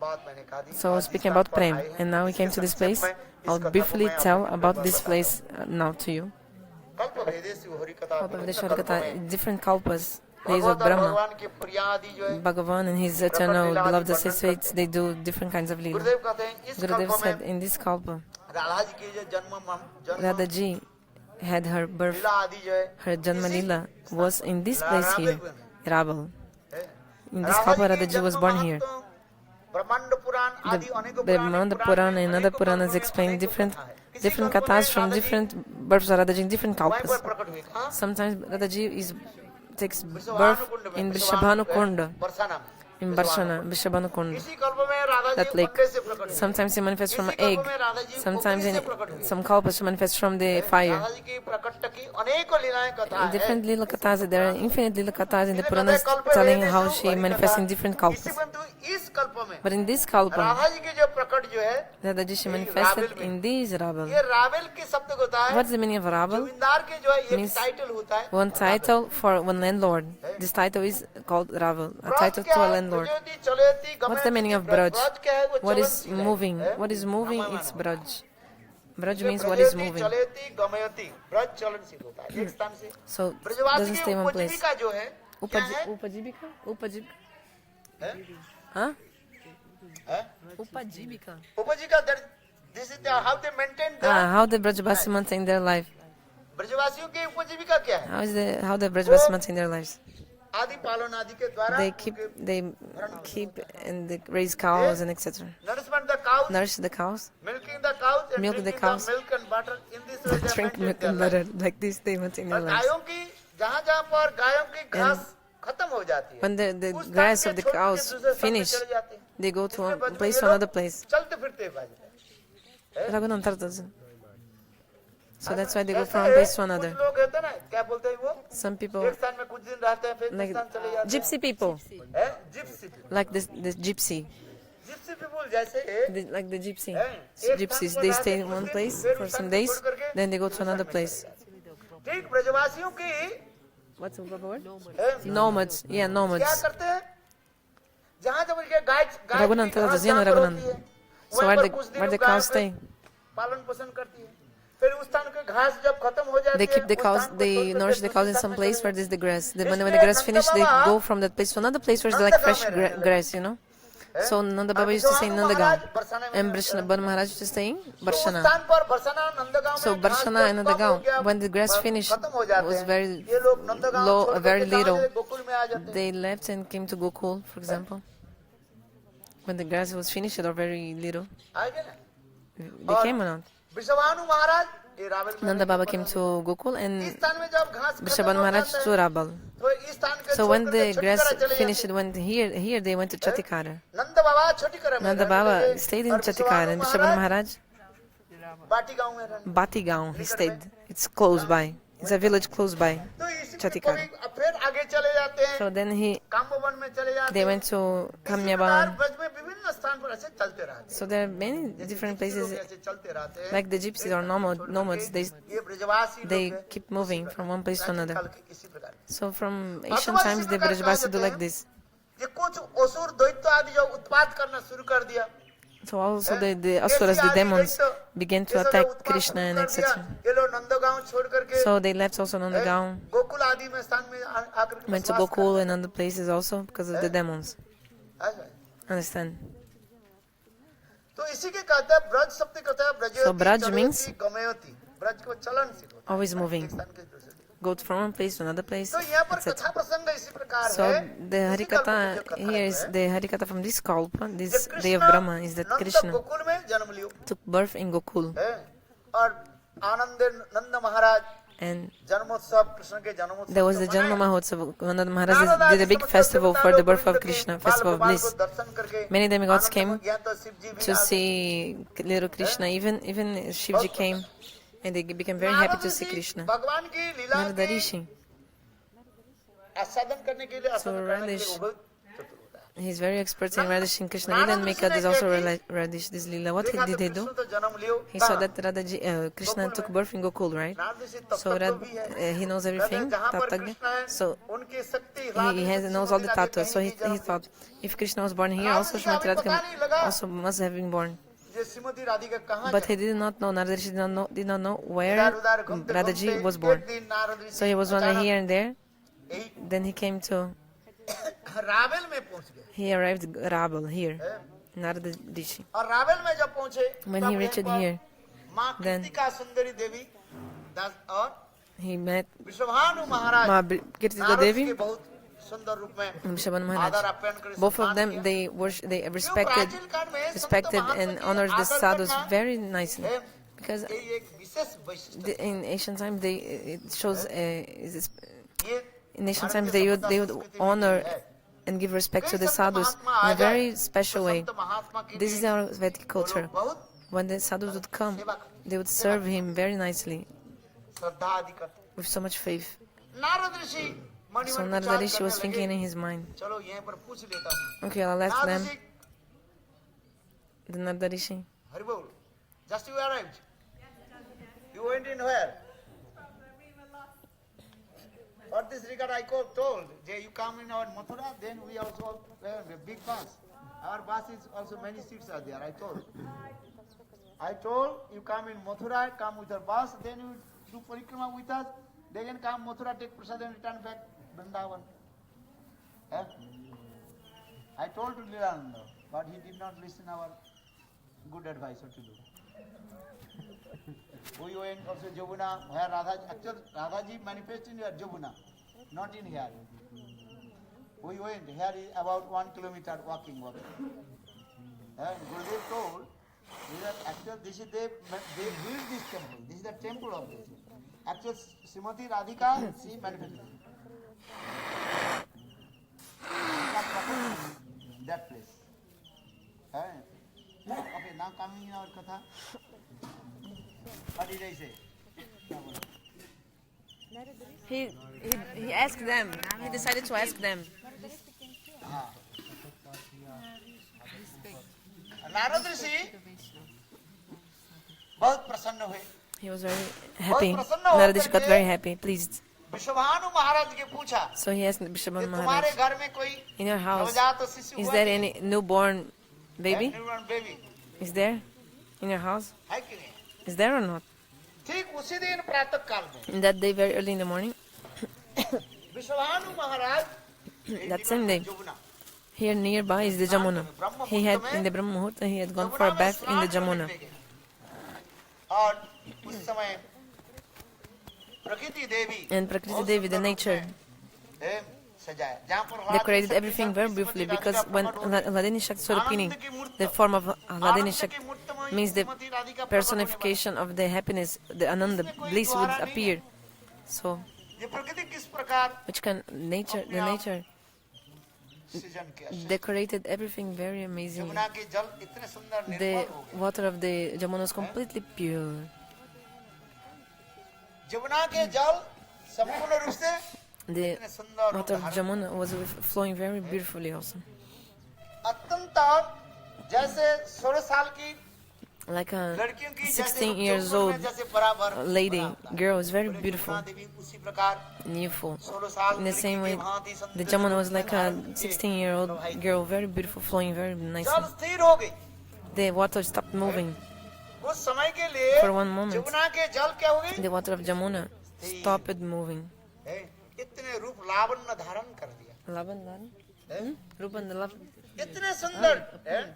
बात मैंने कहा दी So speaking about prem, and now we came to this place. I'll briefly tell about this place now to you. कल्प भेदेषु हरि कथा Kalpavedeshwara Katha, different kalpas, days of Brahma, भगवान की प्रियादि जो है Bhagavan and his eternal beloved associates, they do different kinds of lila. गुरुदेव कहते हैं इस Gurudev कल्प said में in this kalpa, Radha ji की जो जन्म Radha Ji had her birth, लीला आदि जो है her Janma Lila was in this place here, Rabal. है। In this kalpa, Radha Ji was born here. ब्रह्मांड पुराण आदि अनेक Brahmanda Purana and other Puranas explain different kathas from different births of Radhaji in different kalpas. प्रकट हुए कहाँ Sometimes Radhaji takes birth in Vrishabhanu Kunda, Barsana में in Barshana, Vrishabhanu Kunda, इसी कल्प में राधा जी that lake. अंडे से प्रकट हुए Sometimes he manifests from an इसी egg, कल्प में राधा जी sometimes अग्नि in से प्रकट हुए some kalpas she manifests from the fire. Radha ji की प्रकट की अनेकों लीलाएं कथा है Different Lila Kathas, there are infinite Lila Kathas in the Puranas telling how she manifests in different इसी kalpas. परंतु इस कल्प में But in this kalpa, Radha ji की जो प्रकट जो है Radhaji she manifested in this Rabal. ये रावल के शब्द को होता है What's the meaning of Rabal? जमींदार के जो है एक Means टाइटल होता है One title for one landlord. This title is called Raval, a Braj title क्या to a है? landlord. प्रज्योति, चलेति, What's the गमयति, meaning of Braj Braj? क्या है? वो What is चलनशील है, moving? है? What is moving? गमयमान It's होता Braj. Braj है। means what is प्रज्योति, moving. चलेति, गमयति, Braj चलनशील होता है एक स्थान से So ब्रजवासी doesn't की stay in one place. उपजीविका जो है क्या है? Upajibika? Upajibika? है? Huh? है? Upajibika. उपजीविका this is how they maintain the How the Brajavasi maintain their life? ब्रजवासियों की उपजीविका क्या है? How the Brajavasi maintain their lives? आदि पालन आदि के द्वारा They keep and they raise cows and etc. nourishment the cows, Nourish the cows, milking the cows, and Milk the drinking cows. the milk and butter. In this way, they drink maintain milk their and life. butter. Like this, they maintain their और lives. गायों की जहाँ पर गायों की घास खत्म हो जाती है When the उस स्थान grass के of the छोड़ के cows दूसरे स्थान पे finish, चले जाते हैं। they go to इसलिए one बचपन place में to लोग another place. चलते फिरते भाई Raghunath Tartaza. So that's why they go ऐसा from है, one place to कुछ another. लोग कहते हैं ना क्या बोलते हैं वो Some people, एक स्थान में कुछ दिन रहते हैं फिर like स्थान चले जाते gypsy people, हैं Gypsy like this gypsy, Gypsy people जैसे like the gypsy, एक gypsies. स्थान They पर stay रहते in हैं one कुछ place दिन, फिर for उस some स्थान को days, छोड़ करके then they go to दूसरे another स्थान में place. चले जाते हैं। ठीक ब्रजवासियों की What's the proper word? हैं, Nomads. Yeah, क्या nomads. करते हैं जहाँ जब उनके गाय गाय Raghunath की घास Tartaza, जहाँ पर Raghunath. होती है, So वहीं where पर the कुछ दिन where the वो गाय cows को stay? पालन पोषण करती है फिर उस स्थान के घास जब खत्म हो जाती They है keep the उस cows, स्थान को they छोड़ कर nourish the फिर cows in दूसरे some स्थान में place चले where there's the grass. When the इसलिए grass Nand finish, they Baba go from that place to another place where there's like fresh grass, you know. So Nanda Baba used to stay in Nandagaon, and Bharat Maharaj used to stay in तो उस Barshana. स्थान पर Barsana Nandgaon So में घास Barshana जब and कम हो Nandagaon, गया, when the grass finished, खत्म हो जाते was हैं। very ये लोग नंदगांव low, छोड़ very करके कहाँ little. चले? गोकुल में आ जाते हैं। They left and came to Gokul, for example. When the grass was finished or very little, आगे ना? they came or not? Vrishabhanu महाराज ये रावल में Nanda रहते Baba हैं। came to Gokul इस and स्थान में जब घास खत्म Vrishabhan हो Maharaj जाता to है, Rabal. तो इस स्थान के So छोड़ when करके the छोटी grass करा चले finished, जाते हैं। when here they went to Chatikara. नंद बाबा छोटी करा में Nanda रहने Baba लगे, stayed in और Chatikara and Vrishabhanu Vrishabhan Maharaj, बाटी गांव में रहने। Batigaon, he stayed. It's close by. It's a village close by. तो इसी में Chatikara. कभी फिर आगे चले जाते हैं, So then कामवन में चले जाते they हैं। went to इसी प्रकार Kamyaban. ब्रज में विभिन्न स्थान पर ऐसे चलते रहते हैं। So there are many different Gypsy लोग places, ऐसे चलते रहते हैं। like the gypsies or nomads, ये ब्रजवासी लोग they हैं। keep moving from one place to another. काल के इसी प्रकार। So from ancient times, the Brajbasi do like this. ये कुछ असुर दैत्य आदि जो उत्पात करना शुरू कर दिया। So also the asuras, the demons, began to attack Krishna and etc. ये लोग नंदगांव छोड़ करके So they left also Nandagaon, Gokul आदि में स्थान में आकर के went to बसवास Gokul and other places also because of the demons. करते हैं। Understand? तो इसी के कहते हैं ब्रज शब्द कहते हैं ब्रजयति, So Braj चलयति, means गमयति। ब्रज को चलन से होता है। always moving. एक स्थान के दूसरे। Go from one place to another place, तो यहाँ पर etc. कथा प्रसंग इसी प्रकार So है। the इसी कल्प में जो Harikatha कथा here is है, the Harikatha from this Kalpa, कि this Krishna day of Brahma is that Nand Krishna Gokul में जन्म लियो took birth in Gokul है और आनंद नंद महाराज and जन्मोत्सव कृष्ण के जन्मोत्सव there was जो the मनाए। Janma Mahotsav. Nanda Maharaj Narad did a आदि big समस्त festival देवता for the लोग birth of गोविंद के Krishna, बाल festival of गोपाल bliss. को दर्शन करके Many demigods आनंद came में ज्ञात और शिव जी भी to आ गए। see little Krishna. Even Shivji came and they became very happy to see Narad Krishna. ऋषि भगवान की लीला Narada की Rishi, आस्वादन करने के लिए आस्वादन करने के लिए Radish. वो बहुत चतुर होता है। he's very expert in Radhishin Krishna. Lila and Meka is also Radish, this Lila. What देखा तो did he do? कृष्ण तो जन्म लियो He saw कहाँ? that Krishna took birth in Gokul, right? Narad ऋषि तब So तक तो भी है। he knows कहते हैं everything, जहाँ पर Tatagya. कृष्ण है, So उनकी शक्ति he knows all the tattvas. So he thought, if Krishna was born here, also Srimati Radhika also must have been born. ये श्रीमती राधिका कहाँ But जाए? he did not know, Narada Rishi did not know where इधर-उधर घूमते-घूमते Radhaji was एक born. दिन नारद ऋषि So he was one अचानक here and there. यही Then he came to, Rawal में पहुंच गए he arrived Rabal here, हैं? Narada Rishi. और रावल में जब पहुंचे When तब he यहाँ reached पर here, माँ then- कृतिका सुंदरी देवी और he met Vishwabhanu Maharaj Ma Kirtika Narad Devi के बहुत सुंदर रूप में and Vrishabhan आदर Maharaj. आप्यायन करे Both सम्मान of them, किया। they क्यों respected प्राचीन काल में संत respected महात्मा and की honored the आदर sadhus करना very nicely. है, Because ये एक विशेष वैशिष्ट्य in ancient times, it shows, ये in ancient भारतीय times, सभ्यता they would संस्कृति में honor है। and give respect to कई the Sant sadhus Mahatma in uh a very जाए, special तो way. संत महात्मा के This is लिए our Vedic वो culture. लोग बहुत When the sadhus would come, they would serve him very nicely श्रद्धा आदि करते with so much faith. Narad Rishi Mani So में Narada विचार Rishi was करने thinking लगे, in his mind, चलो यहीं पर पूछ लेता हूँ okay, I'll ask Narad them, Rishi the Narada Rishi. Hari बोल just you arrived you went in where for this regard I told Jay, you come in our Mathura then we also have a big bus our bus is also many seats are there I told you come in Mathura come with our bus then you do parikrama with us then come Mathura take prasad and return back Vrindavan eh? I told to Lilananda but he did not listen our good advice what to do. We went also Jabuna, where actually Radhaji manifested in Jabuna, not in here. We went, here is about 1 kilometer walking. And Gurudev told, actually this is they built this temple, this is the temple of this. Actually Srimati Radhika, she manifested. That place. Okay, now coming in our katha. What did I say? He asked them. He decided to ask them. Narad ऋषि बहुत प्रसन्न हुए He was very happy. Narada Rishi got very happy, pleased. Vishwabhanu महाराज के पूछा So he asked कि Vrishabhan तुम्हारे Maharaj, घर में कोई in your house, नवजात शिशु is हुआ there कि any newborn baby? newborn baby Is there in your house? है कि नहीं Is there or not? ठीक उसी दिन प्रातः काल में In that day, very early in the morning, Vishwabhanu Maharaj that same day, Jamuna Here nearby is the Jamuna. He had, in the Brahma Muhurta, he had gone for a bath in the Jamuna. और उस समय प्रकृति देवी And Prakriti Devi, the nature, है, सजाया जहाँ पर decorated everything very beautifully, because when Hladini Shakti Swarupini, the form of Hladini Shakti, means the personification of the happiness, the Ananda, bliss would appear. So, ये प्रकृति किस प्रकार which can the nature सृजन किया decorated everything very amazingly. Yamuna के जल इतने सुंदर The निर्मल हो गए water of the Jamuna was completely pure. Yamuna के जल संपूर्ण रूप से The इतने सुंदर water of रूप धारण Jamuna was flowing very beautifully also. अत्यंत जैसे 16 साल की Like a लड़कियों की जैसे 16 years old जैसे बराबर lady, girl is very beautiful, Yamuna देवी उसी प्रकार and youthful. 16 साल In the की same लड़की way, की भांति संत the Jamuna was like a 16-year-old girl, very beautiful, flowing very जल nicely. स्थिर हो गई The water stopped moving. उस समय के लिए For one moment, यमुना के जल क्या हो गई the water of Jamuna stopped moving. है, इतने रूप लावण्य धारण कर दिया Laban, Rupan, the love, इतने सुंदर है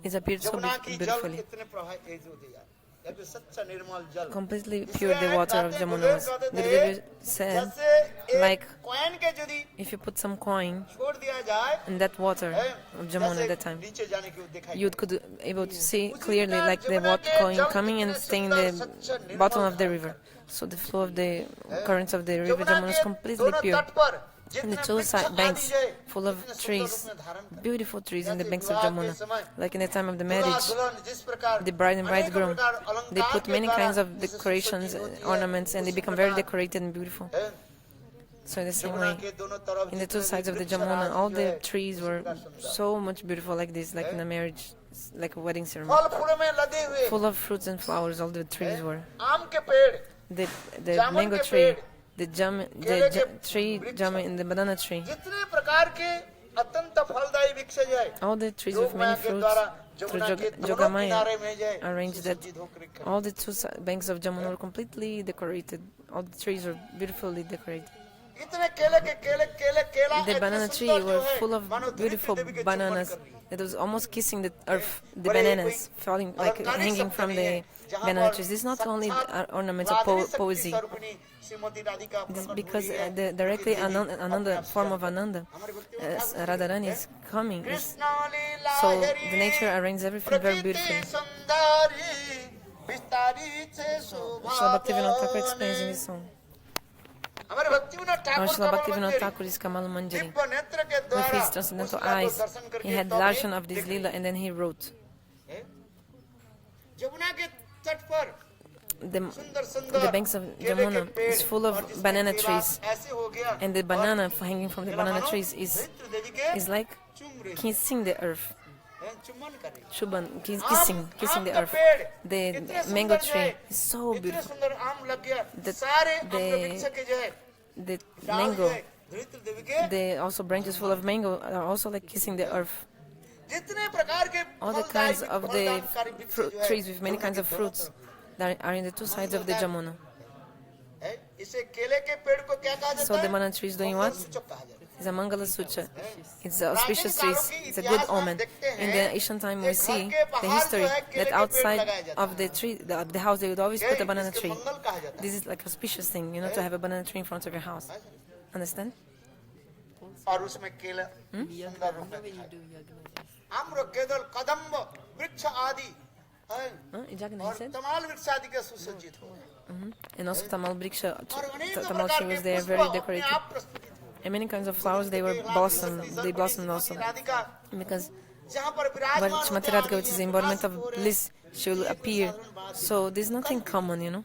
it appeared so यमुना की जल beautifully. इतने प्रभाव एक जो दिया ये तो सच्चा निर्मल जल Completely pure the water of Jamuna was. The Devi said, जैसे like, एक कॉइन के यदि if you put some coin छोड़ दिया जाए in that water of Jamuna at that time, नीचे जाने की वो दिखाई you could able to see clearly like the water coin coming and staying in the bottom of the river. So the flow of the currents of the river Jamuna is completely pure. And the two banks full of trees, beautiful trees in the banks of Jamuna. Like in the time of the marriage, the bride and bridegroom, they put many kinds of decorations, ornaments, and they become very decorated and beautiful. So in the same way, in the two sides of the Jamuna, all the trees were so much beautiful like this, like in a marriage, like a wedding ceremony. फल फूलों में लदे हुए Full of fruits and flowers, all the trees were. आम के पेड़ The mango tree, the tree, and the banana tree. जितने प्रकार के अत्यंत फलदायी वृक्ष है All the trees with many fruits through Jogamaya arranged that all the two banks of Jamuna were completely decorated. All the trees were beautifully decorated. इतने केले के केला The banana tree were full of beautiful bananas. It was almost kissing the earth, the bananas falling, like hanging from the banana trees. This is not only ornamental poesy. This is because directly Ananda, form of Ananda, Radharani is coming. So the nature arranges everything very beautifully. Srila Bhaktivinoda Thakur explains in this song. हमारे Bhaktivinod Thakur Srila Bhaktivinoda Thakur is Kamal Manjari. नेत्र के With द्वारा his transcendental eyes, he had darshan of this lila, and then he wrote. Yamuna के तट पर The banks of Jamuna is full of banana trees, ऐसे हो गया and the banana hanging from the banana trees is like kissing the earth. चुम्बन कर रही Shubhan, kissing the earth. The mango tree is so इतने beautiful. सुंदर आम लग गया The- सारे आम the- के वृक्ष के जो है The डाल mango, जो है, धरित्र देवी के the also branches full of mango are also like kissing the earth. जितने प्रकार के All the फलदायी kinds of the फलदायकारी वृक्ष fruit जो है, trees with many kinds of दोनों fruits that are in the two sides of the Jamuna. है, इसे केले के पेड़ को क्या कहा So जाता the है banana tree is doing what? सूचक कहा जाता है It's a Mangala Sucha. It's an auspicious tree. It's a good omen. In the ancient time, we see the history that outside of the tree, the house, they would always put a banana इसके tree. मंगल कहा जाता है This is like a auspicious thing, to have a banana tree in front of your house. Understand? और उसमें केला सुंदर रूप में दिखाई आम्र केदल कदम्ब वृक्ष आदि है, Huh? Ijagana, और he said? तमाल वृक्ष आदि के सुसज्जित हो And also Tamal Briksha, और अनेक Tamal प्रकार tree के was there, पुष्प very अपने decorated. आप प्रस्तुत And many kinds of flowers, they were blossomed. They blossomed also. Radhika Because जहाँ पर when विराजमान Shrimati होते Radhika, which is the embodiment of bliss, she will appear. So there's nothing common, हैं,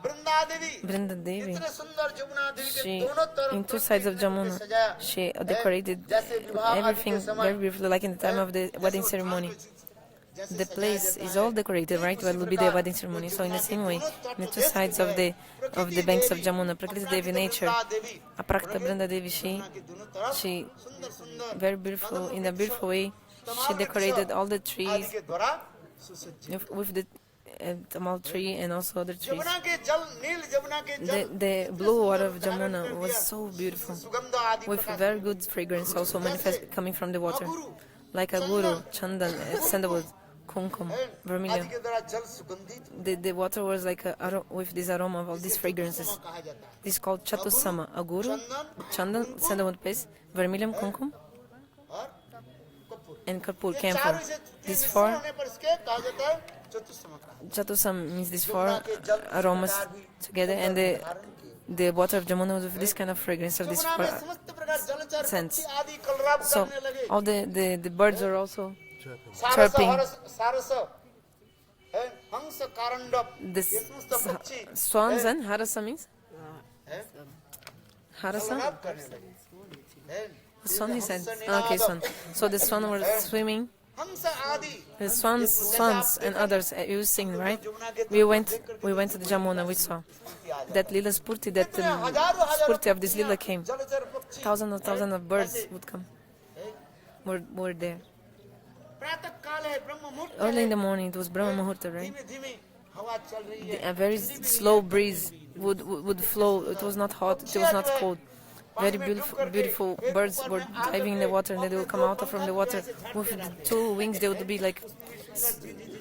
Vrinda Devi Brinda Devi, इतने सुंदर जमुना देवी के she, दोनों तरफ in two sides of Jamuna, सजाया she decorated everything very beautifully, like in the time of the wedding ceremony. The place is all decorated, right? Where will be the wedding ceremony. So in the same way, in the two sides of the banks of Jamuna, Prakriti Devi nature, Aprakta Brinda Devi, she very beautiful, in a beautiful way, she decorated all the trees with the tamal tree and also other trees. Jamuna के जल नील जमुना के जल The blue water of Jamuna was so beautiful, सुगंध आदि with प्रकार very good fragrance also manifest coming from the water, like aguru, chandan, sandalwood, kumkum, आदि vermilion. के द्वारा जल सुगंधित The water was like with this aroma of all these fragrances. कहा जाता है This is called chatusama, aguru, chandan, sandalwood paste, vermilion, kumkum, और Kapoor and kapur, ये camphor. चारों से These मिश्रण four, होने पर इसके कहा जाता है चतुस्सम कहा chatusam means these four aromas together, and the water of Jamuna was with this kind of fragrance of these Jamuna four में समस्त प्रकार जलचर scents. पक्षी आदि कलरव So करने लगे all the birds are also सारस chirping. हरस सारस है हंस कारंडव the ये समस्त पक्षी swans and harasa means है harasa. कलरव करने लगे है Swan he said. Okay, swan. So the swan were swimming. हंस आदि The swans and others. You sing, right? We went to the Jamuna. We saw that Lila Spurti, that Spurti of this Lila came. जलचर पक्षी Thousands of birds would come. Were there. प्रातः काल है ब्रह्म मुहूर्त Early in the morning, it was Brahma Muhurta, right? धीमे धीमे हवा चल रही है A very slow breeze would flow. It was not hot. It was not cold. Very beautiful birds were diving in the water, and they would come out from the water with the two wings. They would be like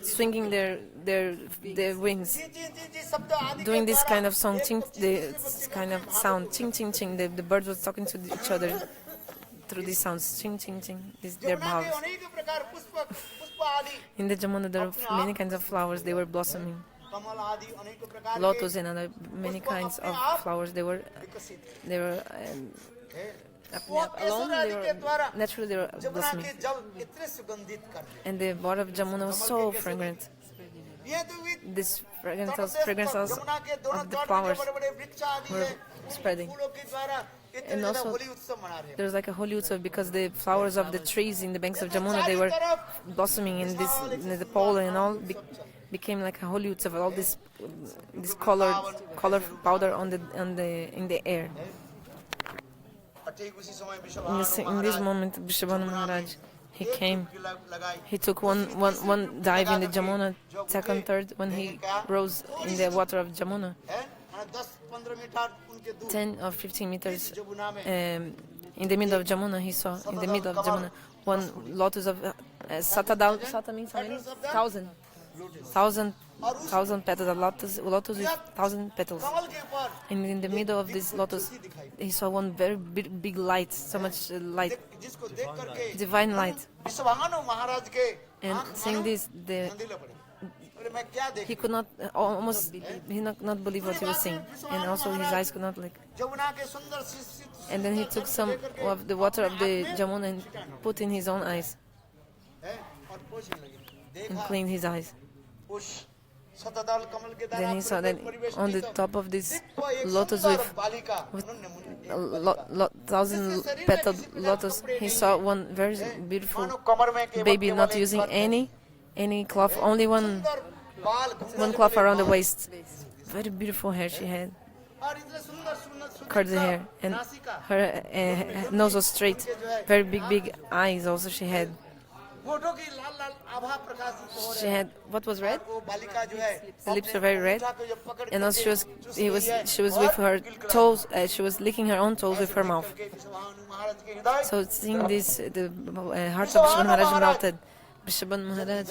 swinging their wings, जी जी जी जी शब्द आदि doing this kind of song, this kind of sound, ching ching ching. The birds were talking to each other through these sounds, ching ching ching. Their Jamuna के mouths. अनेक प्रकार पुष्प आदि In the Jamuna, there are many kinds of flowers. They were blossoming. कमल आदि अनेक प्रकार के Lotus and other many kinds of flowers. They were विकसित apne aap alone. They were naturally they were Jamuna blossoming. के जल इतने सुगंधित कर रहे And the water of Jamuna was so fragrant. ये तो भी This fragrance also जमुना के दोनों of the तट में flowers बड़े बड़े वृक्ष आदि were है spreading. फूलों के द्वारा इतने And ज्यादा also होली उत्सव मना रहे हैं there was like a holy utsav because the flowers of the trees in the banks of Jamuna, they were blossoming, and the pole and all became like a holy utsav. All this color powder in the air. और ठीक उसी समय In this moment, Vrishabhanu Maharaj, he came. लगाई He took one dive in the Jamuna, second, third, when he rose in the water of Jamuna, है 10-15 metre उनके दूर 10 or 15 meters Jamuna में in the middle of Jamuna. He saw in the middle of Jamuna one lotus of Satadal. Sata means how many? 1,000 petals. A lotus with 1,000 petals. कमल के ऊपर And in the middle of this lotus, he saw one very big light, so much light, जिसको देख करके divine light. Vishwabhanu महाराज के And seeing this, अंधेले पड़े अरे मैं क्या देख he could not not believe what he was seeing, and also his eyes could not Jamuna के सुंदर शीत And then he took some of the water of the Jamuna and put in his own eyes है और पोछने लगे and देखा cleaned his eyes. उस शतदल कमल के Then he saw that परिवेश on the top of this lotus with बालिका 1,000 petaled lotus, he saw one very beautiful मानो कमर में केवल baby, not using any cloth, only one cloth around the waist. Very beautiful hair she had, और इतने सुंदर curly hair, and her nose was straight. Very big eyes also she had. होठों की लाल लाल आभा प्रकाशित हो She had, what was red? वो बालिका जो है The lips were very red, उठा के जब पकड़ and also करके she was with her toes. She was licking her own toes with her mouth. करके विश्वभानु महाराज के हृदय So seeing this, the heart of Vrishabhanu Maharaj melted. Vrishabhanu Maharaj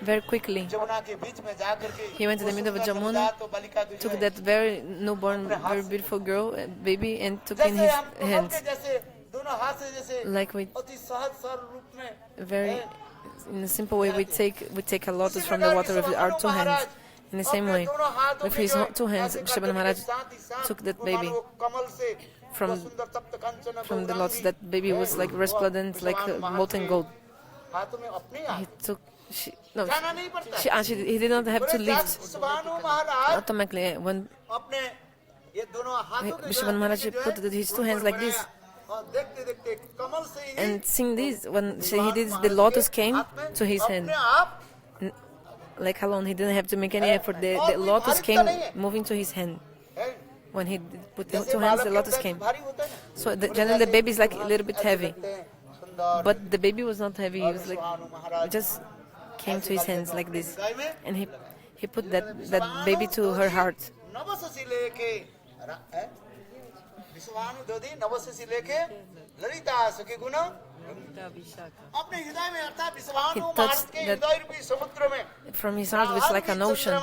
very quickly Jamuna के बीच में जा करके he went to the middle of Jamuna, तो बालिका को जो took है that very newborn, very beautiful girl, baby, and took in जैसे his हम तो hands, के जैसे दोनों हाथ से जैसे like with अति सहज सरल रूप में very, in a simple way, we take a lotus from the water with our two hands. In the same way, with his two hands, Vrishabhanu Maharaj took that baby from the lotus. That baby was like resplendent, like molten gold. He took. He did not have to lift automatically. When Vrishabhanu Maharaj put his two hands like this, and seeing this, when he did, the lotus came to his hand. Like alone, he didn't have to make any effort. The lotus came moving to his hand. When he put the two hands, the lotus came. So generally, the baby is like a little bit heavy, but the baby was not heavy. He was like just came to his hands like this, and he put that baby to her heart. नवशसी लेके विश्वानु दधी नवशसी लेके ललिता सखी गुण अपने हृदय में अर्थात विश्वानु महाराज के हृदय रूपी समुद्र में From his heart, which is like an ocean.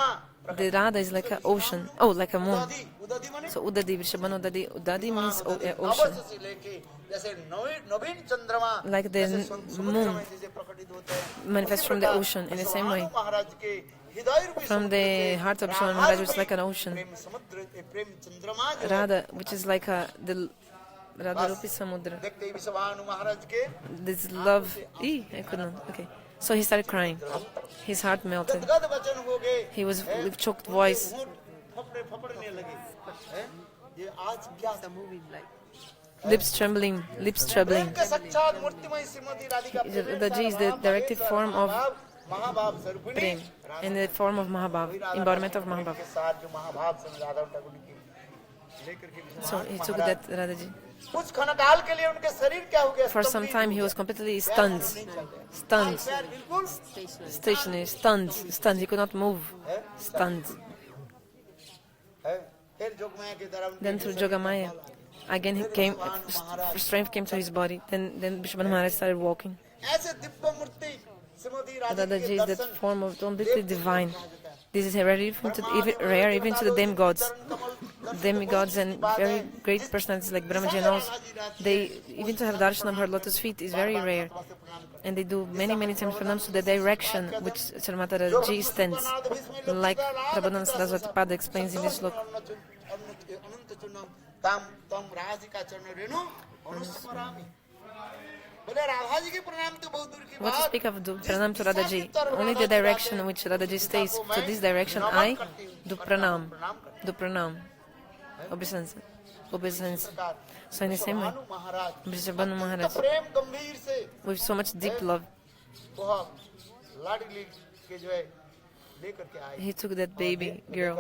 The Radha is like an ocean. Oh, like a moon. उदधि माने So Udadi, Vrishabhanu Udadi. Udadi means ocean. नवशसी लेके जैसे नवीन चंद्रमा Like the moon जैसे प्रकटित होते हैं manifests from the ocean in the same way. महाराज के हृदय रूपी From the heart of Vishwanath Maharaj, which is like an ocean. प्रेम समुद्र प्रेम चंद्रमा जो है, Radha, which is like the Radha Rupi Samudra. देखते ही विश्वानु महाराज के This love. I could not. Okay. So he started crying. His heart melted. गदगद वचन हो गए He was with choked voice. फपड़ने लगे हैं? ये आज क्या Lips trembling. प्रेम के साक्षात मूर्तिमय Shrimati Radhika The G is the directive form of महाभाव स्वरूपिणी Prem. In the form of Mahabhav. Embodiment of Mahabhav. के साथ जो महाभाव से राधा ठाकुर की लेकर के So he took that Radhaji. कुछ क्षणकाल के लिए उनके शरीर क्या हो गया For some time he was completely stunned. Stunned. पैर बिल्कुल Stationary. Stunned. He could not move. Stunned. है फिर जोगमाया की तरफ Then through Jogamaya, again he came, strength came to his body. Then Vishwanath Maharaj started walking. ऐसे दिव्य मूर्ति Shrimati Radhika Radhaji के is that Darshan form of completely divine. This is rare even to the demigods. Demigods and very great personalities like Brahmaji and all, they even to have darshan of her lotus feet is very rare. And they do many times pranams to the direction which Charamata Raji stands. Like Prabhupada Saraswati Pada explains in this sloka. तम तम राधिका चरण रेणु अनुस्मरामि बोले राधा जी के प्रणाम तो बहुत दूर की What to बात speak of do pranam to Radhaji? Only the direction in which Radhaji stays. To this direction I do pranam. Do pranam. Obeisance. So in the same way, Maharaj Vrishabhanu Maharaj, प्रेम गंभीर से with so much deep love, बहुत लाडली के जो है लेकर के आए he took that baby girl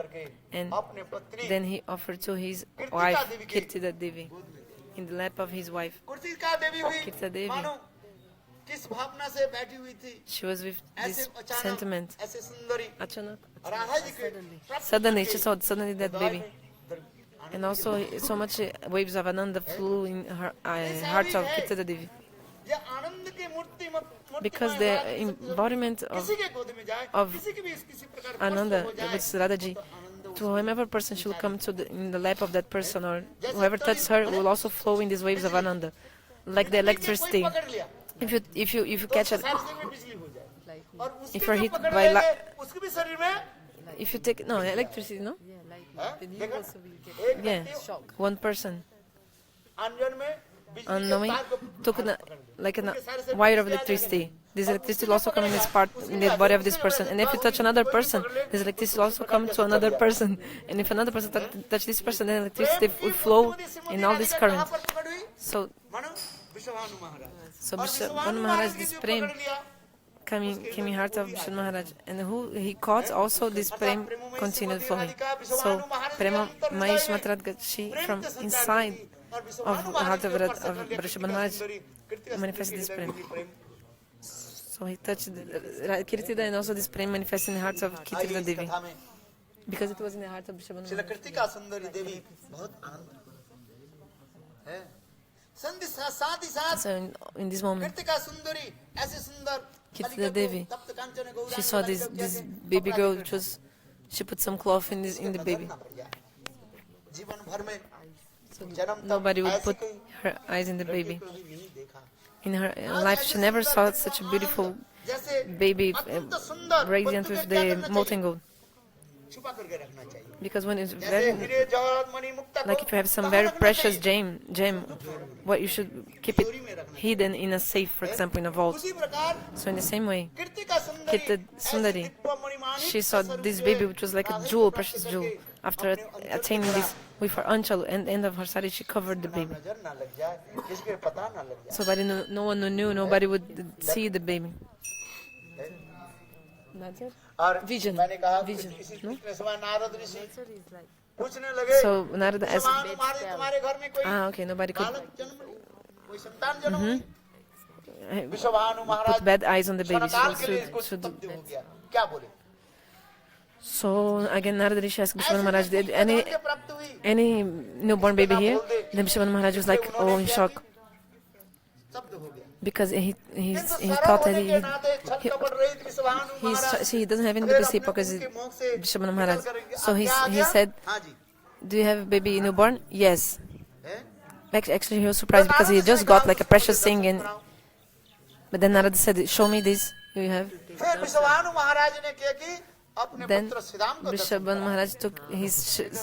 and अपने पत्नी then he offered to his wife, Kirtida Devi, in the lap of his wife. कुर्सी का देवी हुई Kirtida Devi. मानो किस भावना से बैठी हुई थी She was with ऐसे this अचानक sentiment. ऐसे सुंदरी Achanak. राधा जी के Suddenly, she saw suddenly that baby. And also, so much waves of Ananda flew in her heart of Kirtida Devi. ये आनंद की मूर्ति Because the embodiment किसी के गोद में जाए of किसी के भी किसी प्रकार Ananda, which is Radhaji, to whomever person should come to in the lap of that person, or whoever touches her will also flow in these waves of Ananda, like the electricity. पकड़ लिया If you catch it, सारे शरीर में बिजली हो जाए और उसके if you're जो hit पकड़ by लेंगे उसके भी शरीर में if you take no electricity, no, देखा? एक yeah, व्यक्ति one person अनजान में बिजली के unknowing तार को took like a wire of electricity. This electricity will also come in this part in the body of this person, and if you touch another person, this electricity will also come to another person, and if another person touch this person, then electricity will flow in all this current. कहाँ पर पकड़ हुई So मानो विश्वभानु महाराज So और Vishwanath Vishwabhanu Maharaj, की this जो prem पकड़ लिया came in heart of Vishwanath Maharaj, and who he caught also this prem continued flowing. So prema Mahesh Matradgachi from inside of the heart of Vrishabhanu Maharaj manifested this prem. So he touched Kirtida, and also this prem manifested in the heart of Kirtida Devi, because it was in the heart of Vrishabhanu Shila Maharaj. Kritika सुंदरी देवी बहुत आनंद है संधि साथ ही साथ So in this moment, Kritika सुंदरी ऐसे सुंदर Kirtida Devi, she saw this baby girl, which was, she put some cloth in the baby. जीवन भर में Nobody would put her eyes in the baby. In her life, she never saw such a beautiful baby, radiant with the molten gold. छुपा करके रखना चाहिए Because when it's जैसे very, हीरे जवाहरात मणि मुक्ता like if you have some very precious gem, what you should keep it hidden in a safe, for example, in a vault. उसी प्रकार So in the same way, Kritika Sundari Kirtida Sundari, Divya मणिमाणिक she saw this baby, which was like a jewel, precious jewel. After attaining this with her anchal and end of her sari, she covered the baby. नजर ना लग जाए किसके पता ना लग जाए So no one who knew, nobody would see the baby. और Vision. मैंने कहा Vision. इसी No? के समय नारद ऋषि पूछने लगे So Narada asked, समान महाराज तुम्हारे घर में कोई okay, nobody could बालक जन्म कोई संतान जन्म हुई विश्वभानु महाराज put bad eyes on the baby. क्षणकाल के लिए Should कुछ स्तब्ध हो गया क्या बोले So again, Narada Rishi asked Vishwanath ऐसे Maharaj, did पुत्र उनके प्राप्त हुई any newborn baby here? Then Vishwanath Maharaj was like, oh, in shock, शब्द हो गया because he किंतु thought सरल that होने के नाते छल कपट रहित विश्वानु महाराज he doesn't have any फिर basic अपने hypocrisy, उनके मुख से Vishwanath Maharaj. निकल कर So क्या आ he गया? said, हाँ जी do you have a baby newborn? Yes. हैं? Actually, he was surprised because he just got like a precious thing, and but then Narada said, show me this you have. फिर विश्वानु महाराज ने क्या की अपने Then पुत्र श्रीराम को दर्शन Vishwanath Maharaj took his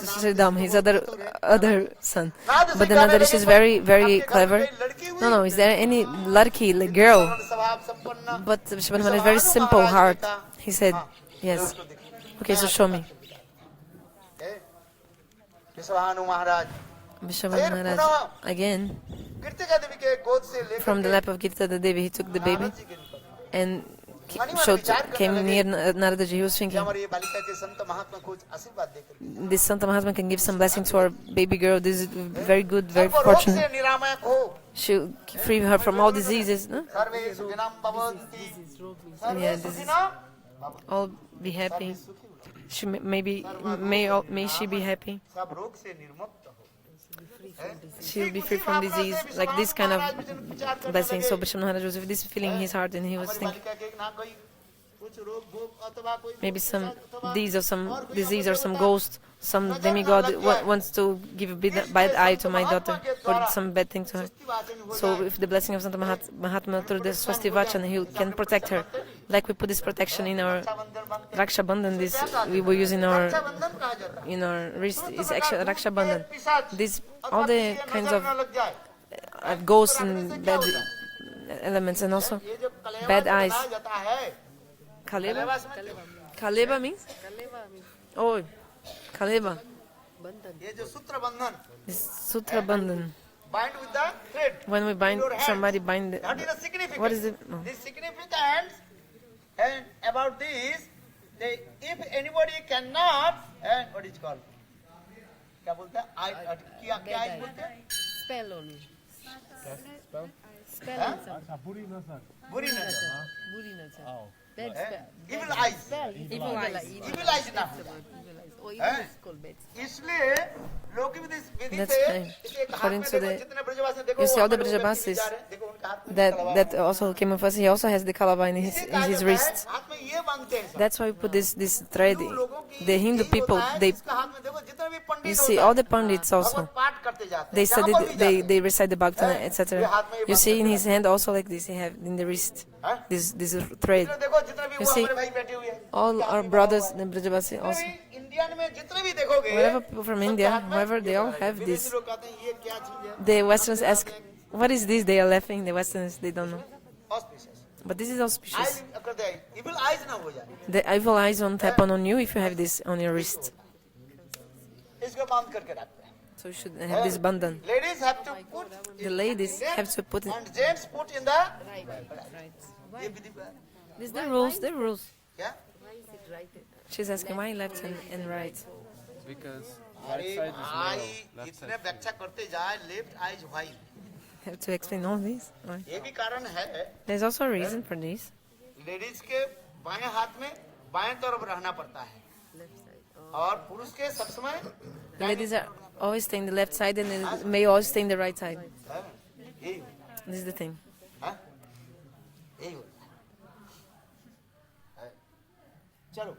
Sridham, his other son. But the Narada Rishi is very clever. No, is there any lucky like girl? स्वभाव संपन्न But Vishwanath Maharaj is very simple heart. He said, yes. Okay, so show me. विश्वानु Maharaj Vishwanath Maharaj again, Kritika देवी के गोद से लेकर from the lap of Girta Devi, he took the baby Narad ji के निकट and came near Narada Ji. He was thinking, हमारी ये बालिका के संत महात्मा कुछ आशीर्वाद देकर this Santa Mahatma can give some blessing to our baby girl. This is very good, very सबको रोग से fortunate. निरामय हो She'll free her from all diseases. No? सर्वे सुखिनम भवन्ति सर्वे Yeah, this is- सुखिनम All be happy. She may she be happy. सब रोग से निर्मुक्त हो She'll be free from disease. Like this kind of blessing. So Vishwanath Maharaj was with this feeling in his heart, and he was thinking बालिका के ना कोई कुछ रोग भोग अथवा कोई maybe some disease or some disease or some ghost, some demigod wants to give a bad eye to my daughter or some bad thing to her. So with the blessing of Santa Mahatma through the Swasti Vachan, he can protect her. Like we put this protection in our Raksha Bandhan, this we will use in our बंधन कहा जाता है wrist is actually Raksha Bandhan. This all the kinds of न लग जाए ghosts and bad elements, and also ये जो कलेवा bad जो eyes. बनाया जाता है Kaleba? कलेवा समझते हो? Kaleba means? Oh, Kaleba. ये जो सूत्र बंधन This Sutra Bandhan. bind with the thread When we bind somebody, bind. that is the significance. What is it? No. The significance and about this if anybody cannot and what is called क्या बोलते हैं क्या क्या eyes बोलते हैं Spell only. Spell? Spell Huh? itself. बुरी नजर Buri nazar. That's spell. evil eyes Spell. Evil eyes. evil eyes ना हो जाए Evil eyes. Oh, evil Huh? is called bad. इसलिए लोग भी इस विधि That's से fine. इसे एक हाथ According में to देखो the- जितने ब्रजवासी देखो you see all the वहाँ पे लोग Brajavasis जा रहे हैं, देखो उनके हाथ में that Kalwa that also came with us. He also has the kalaba in इसे his कहा जाता है, wrist. हाथ में ये बांधते हैं सब। That's why we put this thread. लोगों की The Hindu यही people, होता है, they जिसका हाथ में देखो जितने भी पंडित you see होता all है, the pandits also. भगवत पाठ करते जाते हैं, They जहाँ study, पर भी जाते they recite the Bhagavata, etc. में You see in his hand also like this. He have in the wrist हैं। this thread. इसलिए देखो जितने भी You वो see, हमारे भाई बैठे हुए हैं, All our brothers, the Brajavasi जितने also. भी इंडियन में जितने भी देखोगे, Wherever people from सबके India, हाथ में whoever they all ये have विदेशी this. लोग कहते हैं, ये क्या चीज है? The Westerners ask, what is this? They are laughing. The Westerners, they don't know. Auspicious. But this is auspicious. Eyes करते हैं, evil eyes ना हो जाए, The evil eyes won't happen on you if you have this on your wrist. इसको बांध करके रखते हैं। So you should have this bandhan. Ladies have to put The ladies have to put it. and gents put in the Right. ये विधि है। These the rules. The rules. क्या? Why is it right? She's asking why left and right. Because अरे भाई इतने व्याख्या करते जाए, left eyes white, Have to explain all this. Why? ये भी कारण है। There's also a reason for this. Ladies के बाएं हाथ में बाएं तरफ रहना पड़ता है Left side. और पुरुष के सब समय The ladies are always staying the left side and the male always staying the right side. यही This is the thing. हाँ? यही होता है। चलो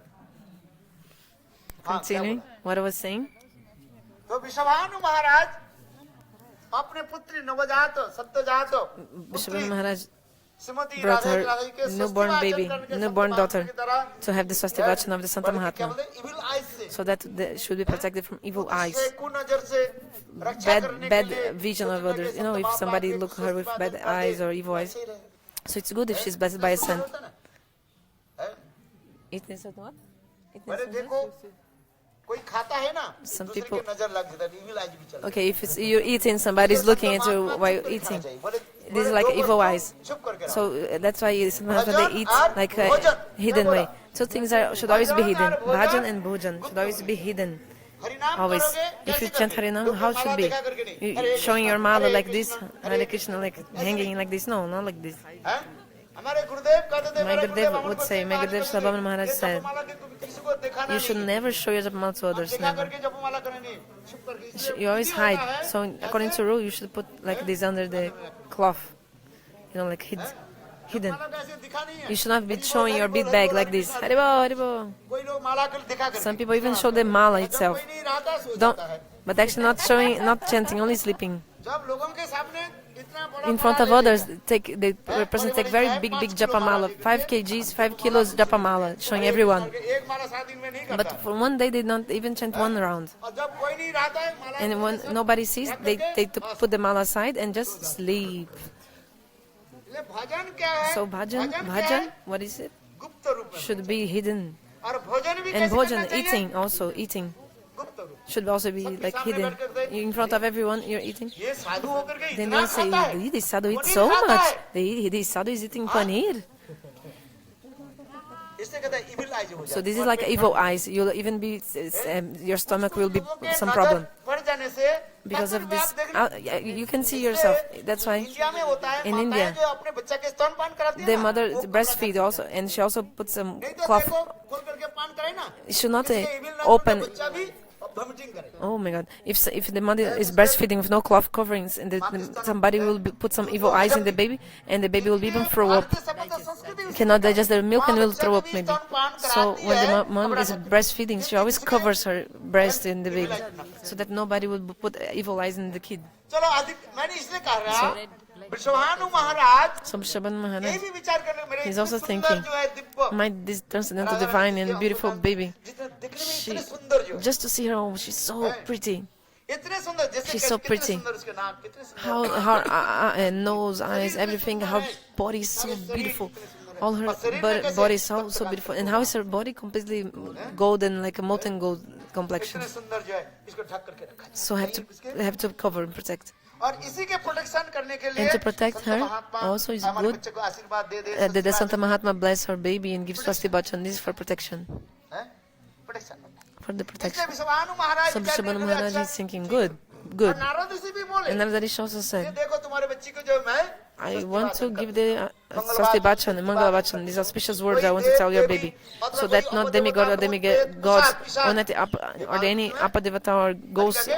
हाँ, क्या Continuing बोला? what I was saying. तो विश्वानु महाराज अपने पुत्री नवजात सत्यजात Vishwanath Maharaj Shrimati brought Radha her Radha ji के newborn सस्ती baby, वाचन करके newborn संत daughter, महात्मा की तरह to have the Swasti Vachan of the Santa क्या Mahatma, बोलते हैं evil eyes से so that they should be protected from evil eyes, उससे कुनजर से रक्षा करने bad के लिए vision of सोचने others. के You know, if Sant somebody Mahatma look के her with सस्ती bad वाचन eyes or करके evil eyes, ऐसे ही रहे। so it's good if she's blessed by a son. होता है ना? हैं? Itne se what? अरे देखो कोई खाता है ना Some दूसरे people- की नजर लग जाता है evil eyes भी चलता है। Okay, if it's, you're eating, somebody's looking at you while you're eating. This is like evil eyes. चुप करके रहो। So that's why sometimes when they eat like a hidden way. Two things should always be hidden. Bhajan and bhojan should always be hidden. हरिनाम Always. करोगे, If you कैसे chant करके? Harinam, लोग how Mala should be? देखा करके नहीं। You Hare showing your Krishna, mala Hare like this, Krishna, Hare Krishna like hanging like this? No, not like this. हैं? हमारे गुरुदेव कहते थे, My मेरे Gurudev गुरुदेव would हमको say, my सिखा Gurudev करके Shalabhaman Maharaj ये सब said माला के किसी को दिखा You should never show your japamala to others. दिखा Never. करके जपमाला करेंगे छुप करके इसलिए You always विधि होता hide. है, So according to rule, you should put like this under the cloth. You know, like hidden. माला का ऐसे दिखा नहीं है You should not be showing your bead bag like this. Haribo, haribo. कोई लोग माला को दिखा करके Some people even show the mala itself. कोई नहीं रहता सो Don't, जाता है but actually not showing, not chanting, only sleeping. जब लोगों के सामने इतना बड़ा In front माला of ले others, लेगा, they represent take very big japamala, 5 kgs, 5 kilos japamala, showing everyone. एक माला 7 दिन में नहीं करता But for one day, they don't even chant one round. और जब कोई नहीं रहता है माला And when nobody sees, they put the mala aside and just sleep. ये भजन क्या है So bhajan, क्या है? bhajan, what is it? गुप्त रूप में Should be hidden. और भोजन भी And कैसे bhojan, करना चाहिए? eating also, eating गुप्त रूप should also be like hidden. In front of everyone, you're eating. ये साधु होकर के Then इतना they say, खाता है this sadhu वो eats नहीं so खाता much. है। This sadhu is eating paneer. इससे कहता है evil eyes हो So जाता this है। is like evil eyes. You'll even be, your stomach will be लोगों के some नजर problem पड़ जाने से because of आप this. देखना, You can see yourself. That's why India में होता है in माताएं India, जो अपने बच्चा के स्तनपान कराती है the ना, mother वो breastfeed also, and she also puts some नहीं तो cloth. देखो खोल करके पान करे ना It should not इससे evil ना open. हो, बच्चा भी vomiting करे। Oh my God! If the mother is breastfeeding with no cloth coverings, and somebody will put some evil eyes in the baby, and the baby will even throw up. भारतीय सभ्यता संस्कृति उससे Cannot digest the milk and will बच्चा throw को up भी maybe. स्तनपान So कराती when the है, mom कपड़ा is से- breastfeeding, she always covers her breast in the baby, so that nobody will put evil eyes in the kid. चलो अधिक मैंने इसलिए कह रहा विश्वानु महाराज So Shaban ये Maharaj, भी विचार करने मेरे he's इतने also सुंदर thinking, जो है Divya might this transcendental divine and beautiful baby, जितने दिखने में she इतने सुंदर जो है, just to see her, oh, she's so pretty. इतने सुंदर जैसे She's so कितने pretty. सुंदर उसके नाक कितने सुंदर How her nose, eyes, everything, her body is so beautiful. All her body is so beautiful. And how is her body completely golden, like a molten gold complexion? इतने सुंदर जो है इसको ढक करके रखा है। So have to cover and protect. और इसी के प्रोटेक्शन करने के लिए And to protect Sant her Mahatma also is हमारे good बच्चे को आशीर्वाद दे दे that the Santa Mahatma bless her baby and give Swasti Bachan. This is for protection. Protection For the इसलिए protection. विश्वानु महाराज So विचार Shaban करने Maharaj अच्छा, is thinking, good. और नारद ऋषि भी बोले And Narada Rishi also ये said, देखो तुम्हारे बच्ची को जो मैं I want to give the Swasti Bachan and Mangala Bachan, these auspicious words I want to tell your baby, so that not demigod or demigods or not or any Apadevata or ghost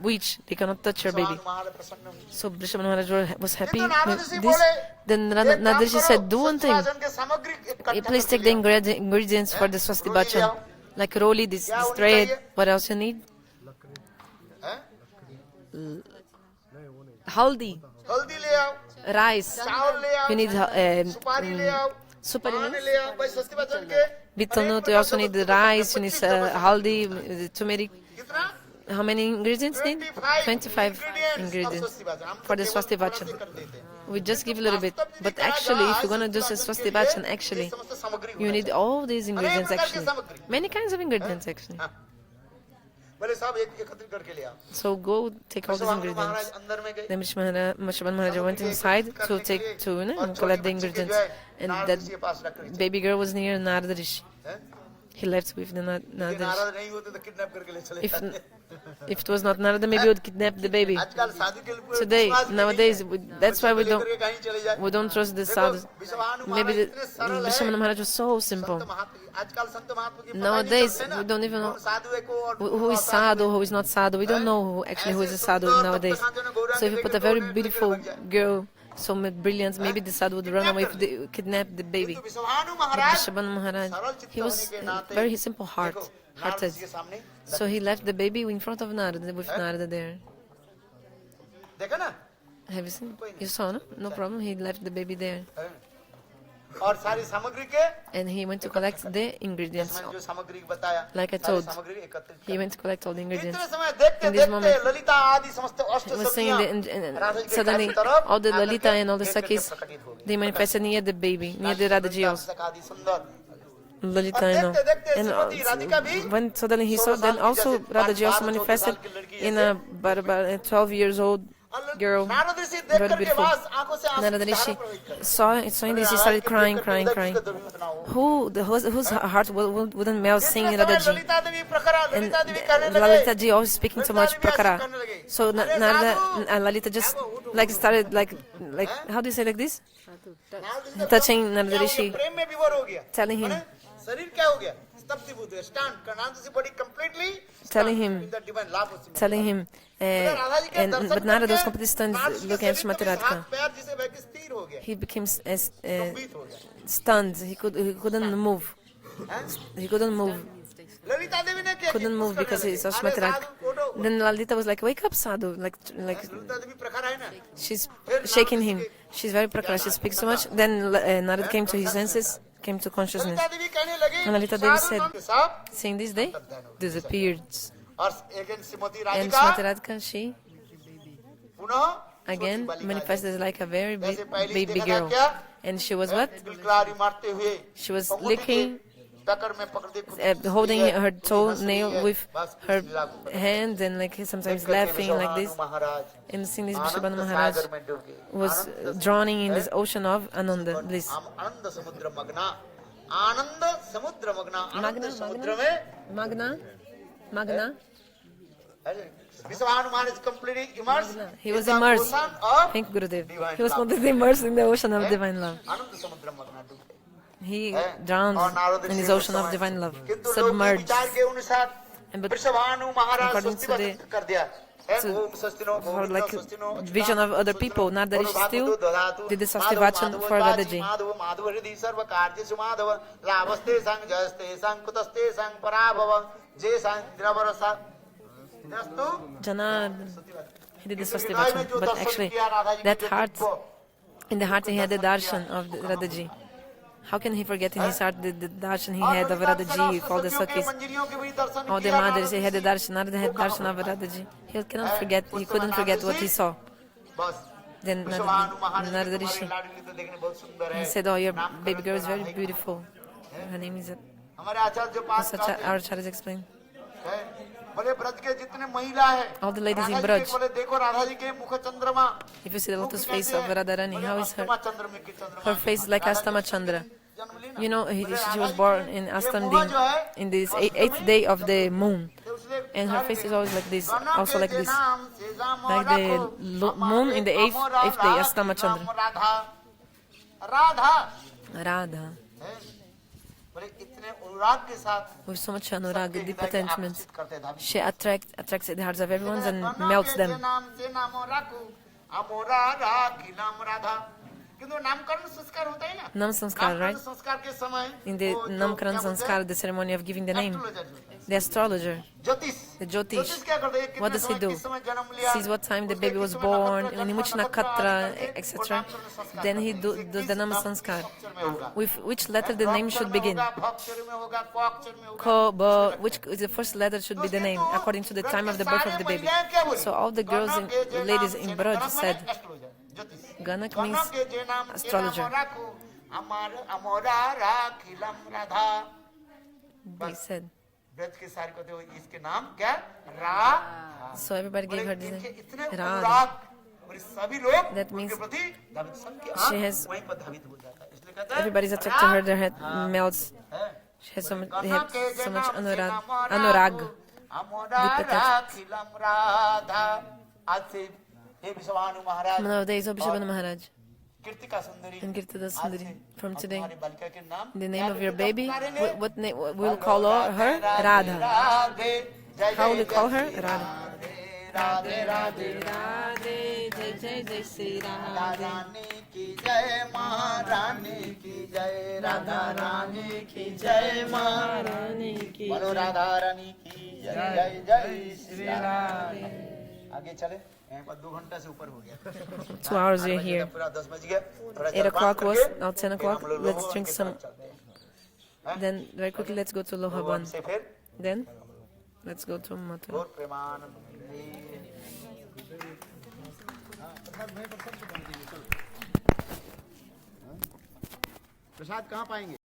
witch, they cannot touch your baby. महाराज प्रसन्न हुए। So Shaban Maharaj was happy तो Narad with Rishi this. बोले Then एक काम Narada Rishi करो, said, do one thing. सत्सवाचन के सामग्री इकट्ठा Please take the ingredients for the Swasti Bachan. Like roli, this thread. What else you need? Haldi, हल्दी ले आओ rice. चावल ले आओ You need सुपारी ले आओ supari पान means ले आओ भाई सस्ती बचन के betel nut. You also need the rice. You need haldi, turmeric. कितना How many ingredients need? 25 ingredients for the Swasti Bachan. We just give a little bit. But actually, if you're going to do the Swasti Bachan, actually, you need all these ingredients actually. Many kinds of ingredients actually. बोले साहब एक एकत्रित करके ले आओ So go take all these Maharaj ingredients. अंदर में गए Then Shaban Maharaj went inside to collect the ingredients. And that के पास रख रही baby girl was near Narada Rishi. He left with the Narada Rishi. नाराज नहीं होते तो किडनैप करके ले चले जाते If it was not Narada, maybe he would kidnap the baby. आजकल शादी के लिए Today, विश्वास नहीं nowadays, है। that's why we बच्चे को लेकर कहीं चले जाए don't trust the sadhus. विश्वानु Maybe महाराज इतने सरल है Shaman Maharaj was so simple. संत महात्मा आजकल संत महात्मा की पता ही नहीं Nowadays, चलते ना। we don't even know कौन साधु है को और who is sadhu, who is not sadhu. We don't know who is a sadhu nowadays. So if you put a very beautiful girl, so brilliant, maybe the sadhu would run away if they kidnap the baby. तो विश्वानु But Maharaj Shaban Maharaj, सरल चित्त he was होने के नाते very simple hearted. Narad ji के सामने So he left the baby in front of Narada, with Narada there. देखा ना Have you seen? You saw, no? No problem. He left the baby there. और सारी सामग्री के And he went to collect the ingredients. मैंने जो सामग्री बताया Like I सारी told, सामग्री एकत्रित he went to collect all the ingredients. इतने समय देखते In this देखते moment, ललिता आदि समस्त अष्ट He was saying सखियां that, and राधा जी के suddenly गाय की तरफ all the आकर Lalita के and all the घेर करके Sakis, प्रकटित हो गई। they manifested near the baby, near the Radhaji also. आदि सुंदर Lalita and all. And when suddenly he saw, then also Radhaji also manifested in a 12 years old girl, Narad ऋषि देख very करके beautiful. बस आंखों से आंसू Narada Rishi धारा saw this, he started crying. Whose heart wouldn't melt singing Radhaji? Lalita Devi प्रखरा And Lalita Devi कहने लगे Lalita ji always speaking so much prakara. So Narada and Lalita just like started like how do you say like this? Touching Narada Rishi, प्रेम में विभोर हो गया telling him, शरीर क्या हो गया तब दी बुद्ध stand Karnataka से बड़ी completely telling him, in the divine love of Srimati telling him, but Narada was completely stunned looking at Srimati Radhika. हाथ पैर जिसे वह कि स्थिर हो गया He became संबित हो गया stunned. He couldn't move. He couldn't move. Lalita Devi ने क्या Couldn't move because he saw Srimati Radhika. Then Lalita was like, "Wake up, Sadhu!" Like Lalita Devi प्रखर है ना she's shaking him. She's very prakara. She speaks so much. Then Narada came to his senses, came to consciousness. Lalita Devi कहने लगी And Lalita Devi said, सब seeing this, they disappeared. और again Shrimati And Radhika Srimati Radhika, she पुनः again manifested as like a very जैसे पहले baby देखा था girl. क्या And she was what? गिलगिलारी मारते हुए She was अंगूठी licking, के टक्कर में पकड़ते खुद holding her toenail with बस her लीला को hand and like sometimes करके laughing like Vishwabhanu this. Maharaj And seeing this, Anand Vishwabhanu Maharaj सागर में डूब गए was drowning in this ocean of Ananda bliss. आनंद समुद्र मग्ना आनंद समुद्र मग्ना आनंद मग्ना, समुद्र में Magna. Vishwabhanu Maharaj completely immersed He was in the immersed. ocean of Thank Gurudev. divine He was love. completely immersed in the ocean of divine love. आनंद समुद्र मग्ना डूब गए He और drowned Narad in Rishi this के ocean of समय divine love, किंतु लोग के submerged. विचार के अनुसार And but Vishwabhanu Maharaj according to स्वस्तिवाद the- कर दिया So, Om स्वस्तिनो for Govinda like स्वस्तिनो vision of other people, not that she still did the Swastivachan for Radhaji. Madhav Madhav हृदय सर्व कार्येषु माधव लाभस्ते संग जस्ते संग कुतस्ते संग पराभव जे संग द्रवरसा दस्तु Jana, he did the Swastivachan, but actually that heart, in the heart he had the darshan of the Radhaji. How can he forget in his heart the darshan he had of Radhaji with all the Sakis? All the mothers, he had the darshan, Narada had darshan of Radhaji. He cannot forget, he couldn't forget what he saw. Then Narada Rishi, he said, "Oh, your baby girl is very beautiful. Her name is..." हमारे आचार्य जो पास Our Acharyas explained. बोले ब्रज के जितने महिला है All the ladies in Radha ji Braj. के बोले देखो राधा जी के मुख चंद्रमा If you see the lotus face of Radharani, how is her? चंद्रमा की चंद्रमा Her face is like Astama Chandra. जन्म ली ना You know, she was born in Astam मुख जो है in this eighth day of the moon. तो उसने And her face is always like this, गणा also के like this. नाम से जाम Like the रखो, moon in the eighth हमारे day, राधा Astama की नाम Chandra. राधा राधा Radha. है। बोले इतने अनुराग के साथ With so much anurag, deep attachment, आकर्षित करते हैं Dhami. she attracts the hearts of everyone and गणा melts के them. नाम से नाम रखो, अमोरा राखी नाम राधा। किंतु नामकरण संस्कार होता है ना Nam Sanskar, right? नामकरण संस्कार के समय In the वो जो Namkaran क्या बोलते हैं? Sanskar, the ceremony of giving the name, Astrologer होता है। the astrologer, ज्योतिष the Jyotish, ज्योतिष क्या करते हैं? कितने what does he समय, do? किस समय जन्म लिया, Sees what time the उसके baby किस was समय born, नक्षत्र, in which जन्म नक्षत्र nakatra, आदि करके etc. वो नामकरण संस्कार Then he करते हैं। does the किस Nama अक्षर Sanskar. में होगा? With which letter the name should अक्षर में begin? होगा, भ अक्षर में होगा, क अक्षर में होगा। Ko, Ba, which is the first letter should be the name according to the time of the birth of the baby. So all the girls and ladies in Braj said, Ganak means astrologer. They said. Braj के सारे कहते हो इसके नाम क्या रा So everybody gave her this इनके name. इतने Radha. अनुराग और सभी लोग That means उनके प्रति धावित सबके she आंख has- वहीं पर धावित हो जाता है इसलिए कहता है Everybody's attracted to her, their head melts. है। She has so much, they गणा have के so जे much नाम से anurag. नाम Anurag. अमोरा Deep attachment. राखिलम राधा आज से हे विश्वभानु महाराज Nowadays, Abhishabhanu Maharaj Kirtika Sundari and Kirtada आज Sundari, से from आप today, तुम्हारी बालिका के नाम the name क्या of your रखेंगे? baby, पुकारेंगे? what name we'll call her? Radha. Radhe जय How will जय we call जय her? Shri Radha. Radhe Radhe Radhe, Jai Jai Jai Sri Radha Rani की जय महारानी की जय राधा रानी की जय महारानी की बोलो राधा रानी की जय जय जय श्री राम आगे चले यहाँ पर 2 घंटा से ऊपर हो गया 2 hours we're here. पूरा 10 बज गया थोड़ा 8 जलपान o'clock was, करके now 10 o'clock. हम लोग Let's लोगों drink के some. साथ चलते हैं। Then, very quickly, let's go to लोगों Lohaban. से फिर Then, let's go to Mathura. और प्रेमानंद प्रसाद कहाँ पाएंगे